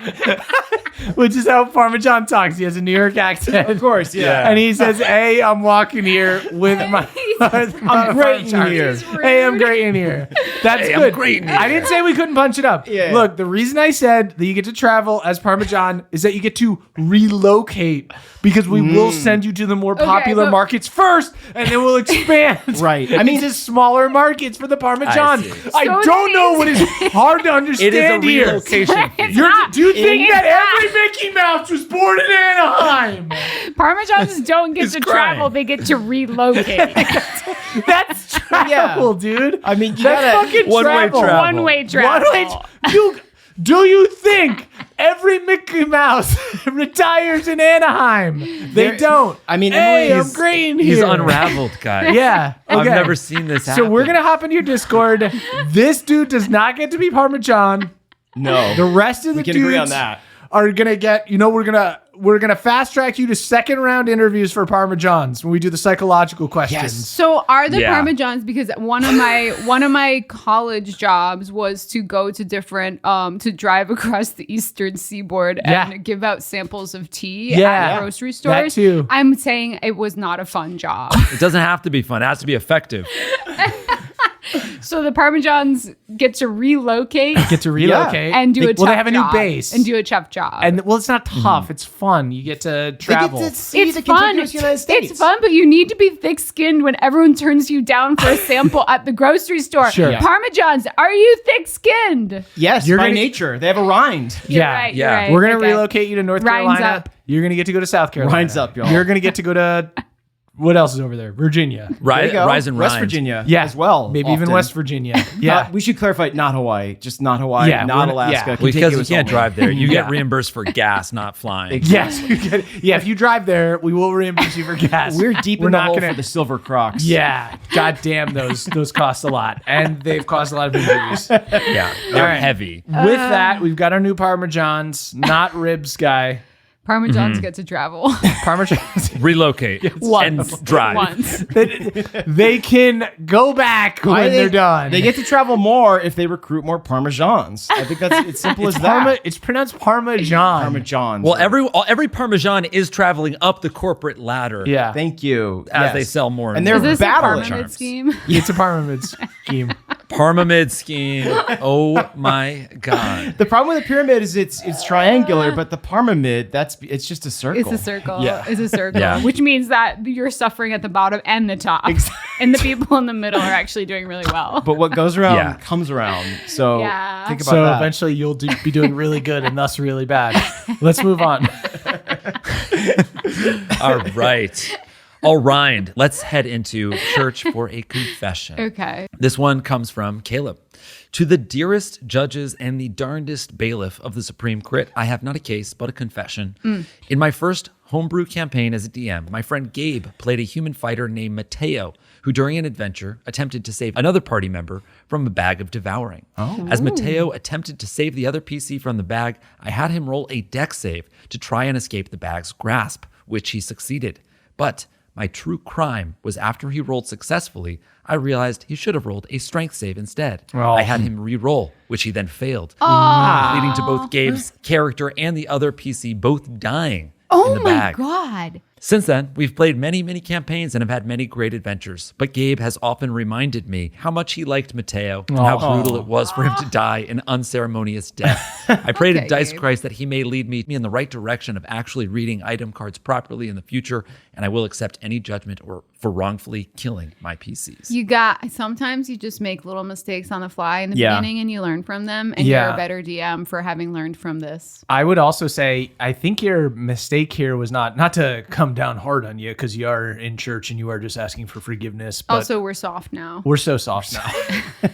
Which is how Parmesan talks. He has a New York accent. Of course, yeah. And he says, hey, I'm walking here with my... I'm great in here. Hey, I'm great in here. That's Hey, I'm good. great in I here. didn't say we couldn't punch it up. Yeah. Look, the reason I said that you get to travel as Parmesan is that you get to relocate because we will send you to the more popular but- markets first and then we'll expand. Right. I mean, to smaller markets for the Parmesan. see. I So don't that know is- what is hard to understand It is a here. relocation fee. Do you think It's that not. every Mickey Mouse was born in Anaheim? Parmesans don't get He's to crying. travel; they get to relocate. That's travel, dude. I mean, you That's gotta. fucking One-way travel. travel. One-way travel. Do you think every Mickey Mouse retires in Anaheim? They don't. I mean, hey, Emily I'm is- great in He's here. unraveled, guys. Yeah. I've okay. never seen this happen. So we're gonna hop into your Discord. This dude does not get to be Parmesan. No. The rest of the we can dudes agree on that. are gonna get. We're gonna fast track you to second round interviews for Parmesans when we do the psychological questions. So are the Yeah. Parmesans, because one of my college jobs was to go to different to drive across the eastern seaboard Yeah. and give out samples of tea Yeah. at grocery stores. too. I'm saying it was not a fun job. It doesn't have to be fun. It has to be effective. So the Parmesans get to relocate Get to relocate and do a tough Well, they have a new job base and do a tough job. And well, it's not tough. It's fun. You get to travel. it's fun. It's fun, but you need to be thick-skinned when everyone turns you down for a sample at the grocery store. Sure. Yeah. Parmesans, are you thick-skinned? Yes, You're by gonna- nature. They have a rind. You're Yeah. right, Yeah. you're right. We're gonna Okay. relocate you to North Rhymes Carolina. up. You're gonna get to go to South Carolina. Rhymes up, y'all. You're gonna get to go to what else is over there? Virginia. There you go. Rise and West Rhymes. Virginia Yeah, as well. Maybe even often. West Virginia. Yeah. We should clarify, not Hawaii. Just not Hawaii, Yeah, not we're- Alaska. yeah. Because you contiguous can't only. drive there. You Yeah. get reimbursed for gas, not flying. Yes. You get, yeah. If you drive there, we will reimburse you for gas. We're deep We're in the not hole gonna. for the silver crocs. Yeah. God damn, those cost a lot, and they've caused a lot of injuries. Yeah. They're All right. heavy. With that, we've got our new Parmesans, not ribs guy. Parmesans get to travel Parmesans. Relocate and drive. once. They can go back Why when they're done. They get to travel more if they recruit more Parmesans. I think that's it's simple as that. It's pronounced Parmesan. Parmesans. Well, every Parmesan is traveling up the corporate ladder. Yeah. Thank you. As Yes. they sell more And they're Is this a battling. Parmenid scheme? It's a Parmesan scheme. Parma mid scheme. Oh my God. The problem with the pyramid is it's triangular, but the Parma mid, it's just a circle. It's a circle. Yeah. It's a circle. Yeah. Which means that you're suffering at the bottom and the top. And the people in the middle are actually doing really well. But what goes around Yeah. comes around. So Yeah. think about So that. eventually you'll be doing really good and thus really bad. Let's move on. All right. All right. Let's head into church for a confession. Okay. This one comes from Caleb. To the dearest judges and the darndest bailiff of the Supreme Crit, I have not a case, but a confession. In my first homebrew campaign as a DM, my friend Gabe played a human fighter named Mateo, who during an adventure attempted to save another party member from a bag of devouring. As Mateo attempted to save the other PC from the bag, I had him roll a dex save to try and escape the bag's grasp, which he succeeded. But my true crime was after he rolled successfully, I realized he should have rolled a strength save instead. Oh. I had him re-roll, which he then failed, leading to both Gabe's character and the other PC both dying in Oh the my bag. God. Since then, we've played many, many campaigns and have had many great adventures. But Gabe has often reminded me how much he liked Mateo and how brutal it was for him to die an unceremonious death. I pray to Okay, Dice Gabe. Christ that he may lead me in the right direction of actually reading item cards properly in the future, and I will accept any judgment or for wrongfully killing my PCs. Sometimes you just make little mistakes on the fly in the Yeah. beginning and you learn from them, and Yeah. you're a better DM for having learned from this. I would also say, I think your mistake here was not to come down hard on you because you are in church and you are just asking for forgiveness. But Also, we're soft now. we're so soft now.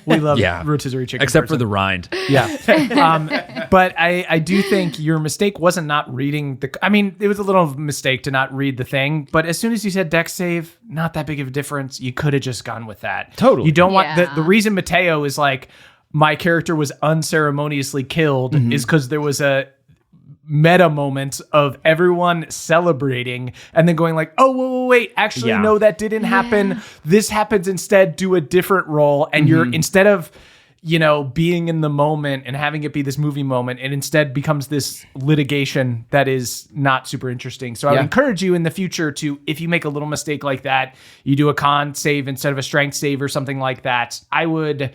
We love rotisserie chicken. Except for person. the rind. Yeah. But I do think your mistake wasn't not reading I mean, it was a little mistake to not read the thing, but as soon as you said dex save, not that big of a difference. You could have just gone with that. Totally. You don't want Yeah. the reason Mateo is like, my character was unceremoniously killed is because there was a meta moment of everyone celebrating and then going like, oh, wait, actually, Yeah. no, that didn't happen. This happens instead. Do a different role. And you're instead of, being in the moment and having it be this movie moment, it instead becomes this litigation that is not super interesting. So I would Yeah. encourage you in the future to, if you make a little mistake like that, you do a con save instead of a strength save or something like that. I would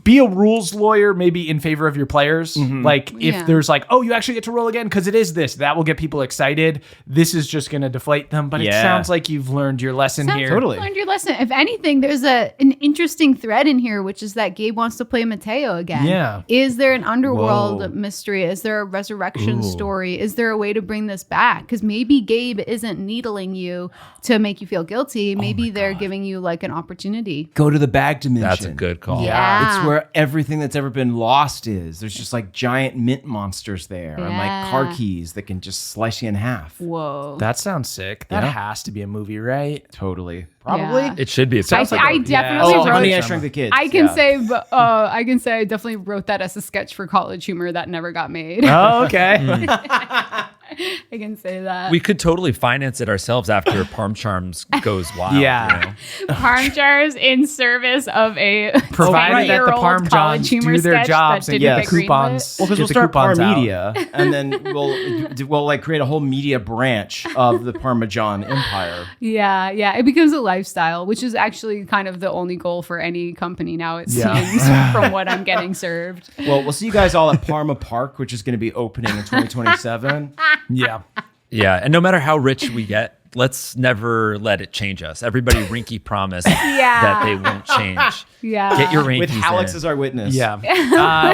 be a rules lawyer, maybe in favor of your players. Like if Yeah. there's like, oh, you actually get to roll again because it is this, that will get people excited. This is just going to deflate them. But it Yeah. sounds like you've learned your lesson here. Totally. Learned your lesson. If anything, there's an interesting thread in here, which is that Gabe wants to play Mateo again. Yeah. Is there an underworld Whoa. mystery? Is there a resurrection story? Is there a way to bring this back? Because maybe Gabe isn't needling you to make you feel guilty. Maybe they're giving you like an opportunity. Go to the bag dimension. That's a good call. Yeah. It's where everything that's ever been lost is. There's just like giant mint monsters there and like car keys that can just slice you in half. Whoa. That sounds sick. That Yeah. has to be a movie, right? Totally. Probably. Yeah. It should be. It sounds I like definitely Oh, wrote Honey, I it. Shrunk the Kids. I can Yeah. say, but I can say I definitely wrote that as a sketch for College Humor that never got made. Oh, okay. I can say that. we could totally finance it ourselves after Parm Charms goes wild. Yeah. Parm jars in service of a Provided that the 20-year-old Parm College Johns Humor do their sketch jobs that and didn't get get the greenlit. coupons. Well, because Get we'll the start Par coupons out. Media, and then we'll like create a whole media branch of the Parmesan Empire. Yeah, it becomes a lifestyle, which is actually kind of the only goal for any company now, it seems, from what I'm getting served. Well, we'll see you guys all at Parma Park, which is going to be opening in 2027. Yeah. Yeah. And no matter how rich we get, let's never let it change us. Everybody rinky promise that they won't change. Yeah. Get your rinkies With Alex in. as our witness. Yeah.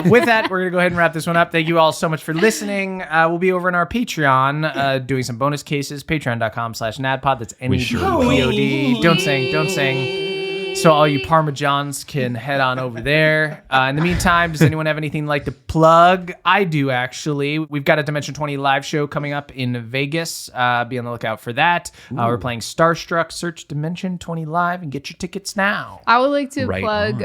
With that, we're going to go ahead and wrap this one up. Thank you all so much for listening. We'll be over in our Patreon doing some bonus cases. Patreon.com/NADPOD. That's NADPOD. Don't sing. So all you Parmejans can head on over there. In the meantime, does anyone have anything like to plug? I do, actually. We've got a Dimension 20 live show coming up in Vegas. Be on the lookout for that. We're playing Starstruck. Search Dimension 20 Live and get your tickets now. I would like to Right plug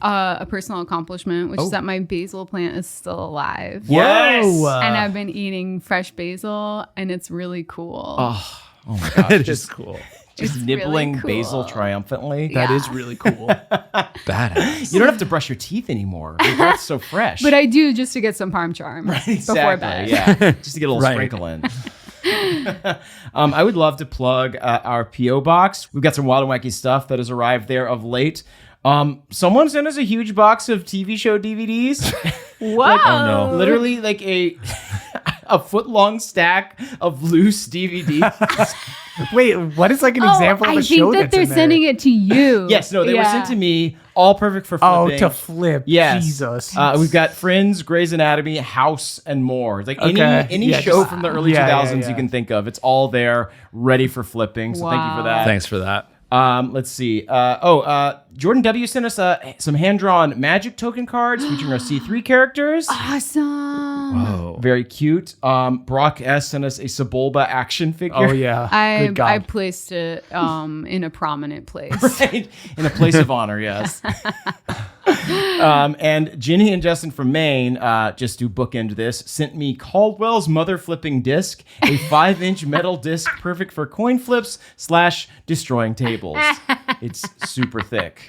a personal accomplishment, which is that my basil plant is still alive. Yes. And I've been eating fresh basil, and it's really cool. Oh my gosh. It is cool. Just It's nibbling really cool. basil triumphantly. That is really cool. Badass. You don't have to brush your teeth anymore. Your breath's so fresh. But I do just to get some parm charm before bed. Yeah, just to get a little Right. sprinkle in. I would love to plug our P.O. box. We've got some wild and wacky stuff that has arrived there of late. Someone sent us a huge box of TV show DVDs. Whoa. Literally like a foot-long stack of loose DVDs. Wait, what is like an example of a I show think that that's they're in there? sending it to you. Yes, no, they were sent to me. All perfect for flipping. Oh, to flip. Yes. Jesus. We've got Friends, Grey's Anatomy, House, and more. It's like Okay. any Yeah, show just- from the early yeah, 2000s yeah. you can think of. It's all there, ready for flipping. So thank you for Wow. that. Thanks for that. Let's see. Jordan W. sent us some hand-drawn magic token cards featuring our C3 characters. Awesome. Oh. Very cute. Brock S. sent us a Sebulba action figure. Oh, yeah. Good God. I placed it in a prominent place. Right? In a place of honor, yes. And Ginny and Justin from Maine, just to bookend this, sent me Caldwell's Mother Flipping Disc, a 5-inch metal disc perfect for coin flips / destroying tables. It's super thick.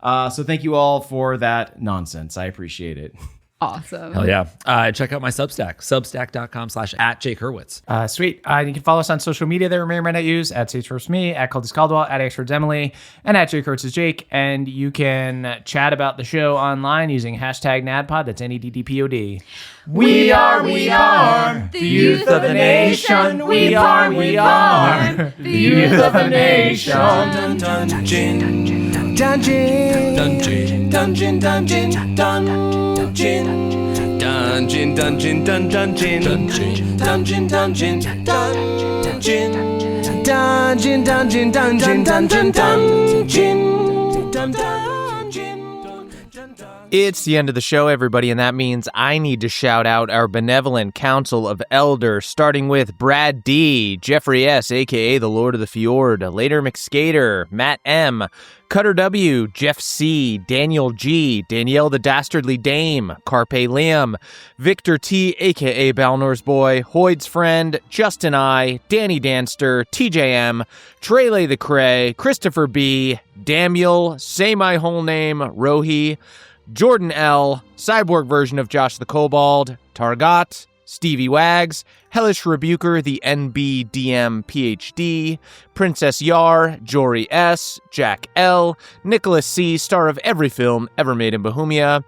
So thank you all for that nonsense. I appreciate it. Awesome. Hell yeah. Check out my Substack, substack.com/@JakeHurwitz. Sweet. You can follow us on social media that we may or may not use at SageFirstMe, at Caldis Caldwell, at Experts Emily, and at Jake Hurts is Jake. And you can chat about the show online using hashtag NADPOD. That's NEDDPOD. We are the youth of the nation. We are the youth of the nation. Dungeon, dungeon, dungeon, dungeon, dungeon, dungeon, dungeon, dungeon, dungeon, dungeon, dungeon, dungeon, dungeon, dungeon, dungeon, dungeon, dungeon, dungeon. It's the end of the show, everybody, and that means I need to shout out our benevolent council of elders, starting with Brad D., Jeffrey S., a.k.a. the Lord of the Fjord, Later McSkater, Matt M., Cutter W., Jeff C., Daniel G., Danielle the Dastardly Dame, Carpe Liam, Victor T., a.k.a. Balnor's Boy, Hoyd's Friend, Justin I., Danny Danster, TJM, Trele the Cray, Christopher B., Daniel, Say My Whole Name, Rohi, Jordan L., cyborg version of Josh the Kobold, Targot, Stevie Wags, Hellish Rebuker, the NBDM PhD, Princess Yar, Jory S., Jack L., Nicholas C., star of every film ever made in Bohemia,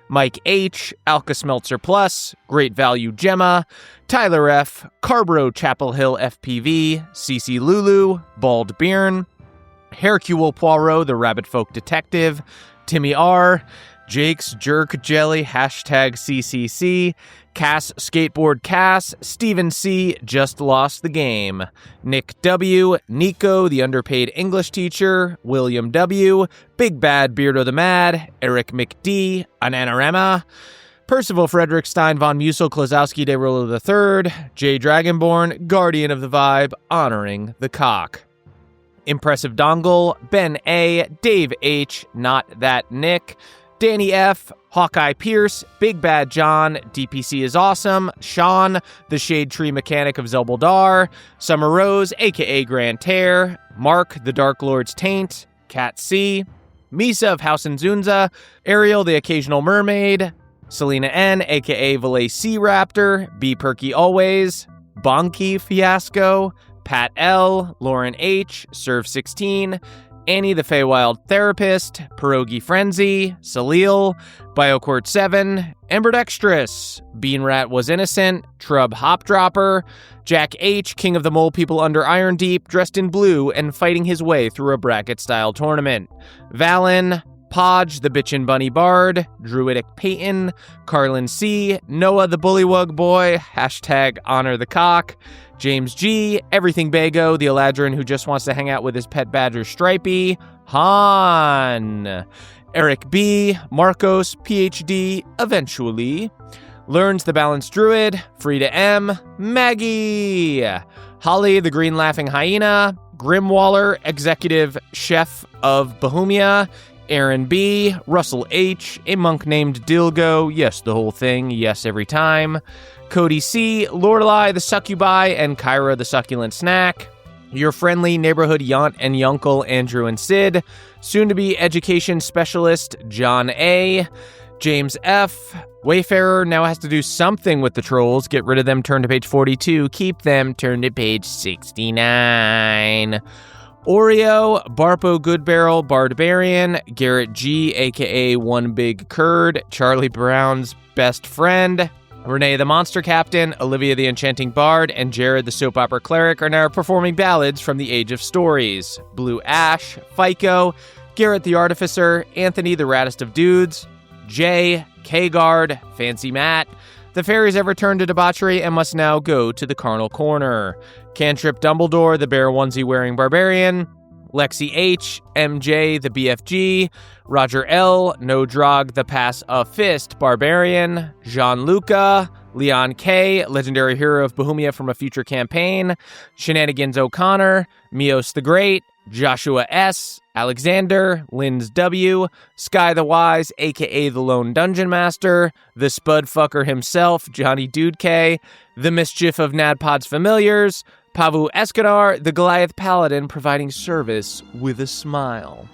Mike H., Alka Smeltzer Plus, Great Value Gemma, Tyler F., Carbro Chapel Hill FPV, CC Lulu, Bald Bearn, Hercule Poirot, the Rabbit Folk Detective, Timmy R., Jake's Jerk Jelly, hashtag CCC, Cass Skateboard Cass, Stephen C., Just Lost the Game, Nick W., Nico, the underpaid English teacher, William W., Big Bad Beardo the Mad, Eric McD., Ananarema, Percival Frederick Stein von Musel Klosowski de Rolo III, J. Dragonborn, Guardian of the Vibe, honoring the cock. Impressive Dongle, Ben A., Dave H., Not That Nick, Danny F., Hawkeye Pierce, Big Bad John, DPC is Awesome, Sean, the Shade Tree Mechanic of Zelboldar, Summer Rose, a.k.a. Grand Tear, Mark, the Dark Lord's Taint, Cat C., Misa of House and Zunza, Ariel, the Occasional Mermaid, Selena N., a.k.a. Valet Sea Raptor, B. Perky Always, Bonky Fiasco, Pat L., Lauren H., Serve 16, Annie the Feywild Therapist, Pierogi Frenzy, Salil, Bioquart 7, Ember Dextrous, Bean Rat Was Innocent, Trub Hopdropper, Jack H., King of the Mole People under Iron Deep, dressed in blue and fighting his way through a bracket-style tournament, Valen, Podge, the Bitchin' Bunny Bard, Druidic Peyton, Carlin C., Noah the Bullywug Boy, hashtag Honor the Cock, James G., Everything Bago, the Eladrin who just wants to hang out with his pet badger Stripey, Han, Eric B., Marcos, PhD, eventually, Learns the Balanced Druid, Frida M., Maggie, Holly the Green Laughing Hyena, Grimwaller, Executive Chef of Bohemia, Aaron B., Russell H., a monk named Dilgo, yes, the whole thing, yes, every time, Cody C., Lorelei the Succubi, and Kyra the Succulent Snack, your friendly neighborhood Yaunt and Yuncle, Andrew and Sid, soon-to-be education specialist, John A., James F., Wayfarer now has to do something with the trolls, get rid of them, turn to page 42, keep them, turn to page 69, Oreo, Barpo Goodbarrel, Barbarian, Garrett G, aka One Big Curd, Charlie Brown's best friend, Renee the Monster Captain, Olivia the Enchanting Bard, and Jared the Soap Opera Cleric are now performing ballads from the Age of Stories. Blue Ash, FICO, Garrett the Artificer, Anthony the Raddest of Dudes, Jay, K-Guard, Fancy Matt. The fairies have returned to debauchery and must now go to the carnal corner. Cantrip Dumbledore, the bear onesie-wearing barbarian. Lexi H, MJ, the BFG. Roger L, No Drog, the Pass of Fist barbarian. Jean-Luca, Leon K, legendary hero of Bohemia from a future campaign. Shenanigans O'Connor, Mios the Great. Joshua S, Alexander, Linz W, Sky the Wise, aka the Lone Dungeon Master, the Spud Fucker himself, Johnny Dude K, the Mischief of Nadpod's Familiars, Pavu Escadar, the Goliath Paladin providing service with a smile.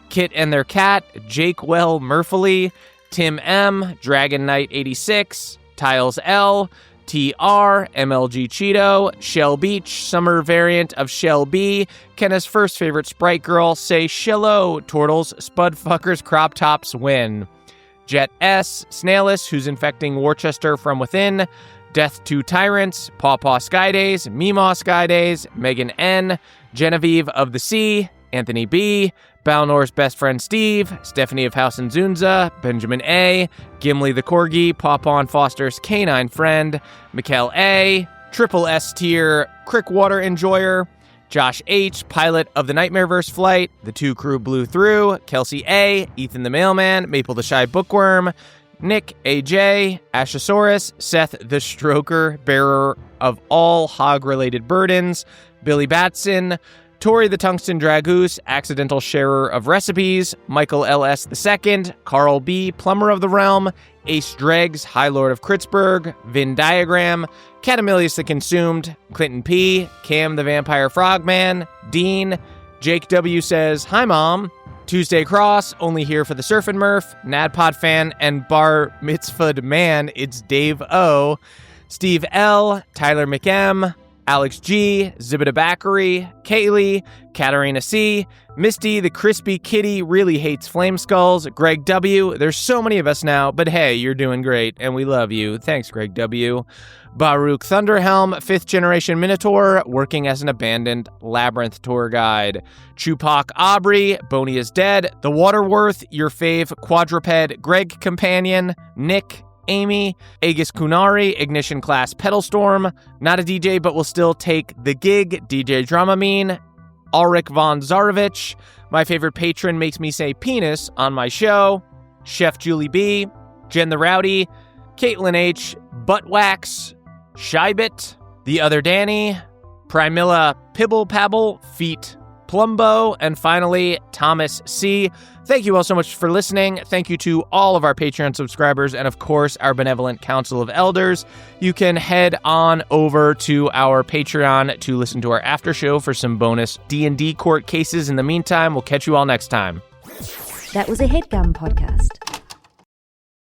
Kit and their cat, Jake Well Murphy, Tim M, Dragon Knight 86, Tiles L, TR, MLG Cheeto, Shell Beach, summer variant of Shell B, Kenna's first favorite sprite girl, say Shello, Turtles, Spudfuckers, Crop Tops win. Jet S, Snailus, who's infecting Worcester from within, Death to Tyrants, Pawpaw Skydays, Meemaw Skydays, Megan N, Genevieve of the Sea, Anthony B, Balnor's best friend Steve, Stephanie of House and Zunza, Benjamin A, Gimli the Corgi, Pawpaw and Foster's canine friend, Mikkel A, Triple S tier, Crickwater enjoyer, Josh H, pilot of the Nightmareverse flight, the two crew blew through, Kelsey A, Ethan the mailman, Maple the shy bookworm, Nick AJ, Ashosaurus, Seth the stroker, bearer of all hog-related burdens, Billy Batson, Tori the Tungsten Dragoose, accidental sharer of recipes, Michael LS II, Carl B, Plumber of the Realm, Ace Dregs, High Lord of Kritzburg, Vin Diagram, Catamilius the Consumed, Clinton P, Cam the Vampire Frogman, Dean, Jake W says, "Hi Mom," Tuesday Cross, only here for the Surf and Murph, Nadpod fan and bar mitzvahed man, it's Dave O, Steve L, Tyler McM, Alex G, Zibida Bakary, Kaylee, Katarina C, Misty, the crispy kitty really hates flame skulls, Greg W. There's so many of us now, but hey, you're doing great, and we love you. Thanks, Greg W. Baruch Thunderhelm, 5th generation Minotaur, working as an abandoned labyrinth tour guide. Chupak Aubrey, Boney is dead. The Waterworth, your fave quadruped Greg companion, Nick, Amy, Aegis Kunari, Ignition Class Pedal Storm, not a DJ but will still take the gig, DJ Dramamine, Ulrich von Zarovich, my favorite patron makes me say penis on my show, Chef Julie B, Jen the Rowdy, Caitlin H, Buttwax, Shybit, The Other Danny, Primilla Pibble Pabble, Feet Plumbo, and finally, Thomas C. Thank you all so much for listening. Thank you to all of our Patreon subscribers and, of course, our benevolent Council of Elders. You can head on over to our Patreon to listen to our after show for some bonus D&D court cases. In the meantime, we'll catch you all next time. That was a HeadGum podcast.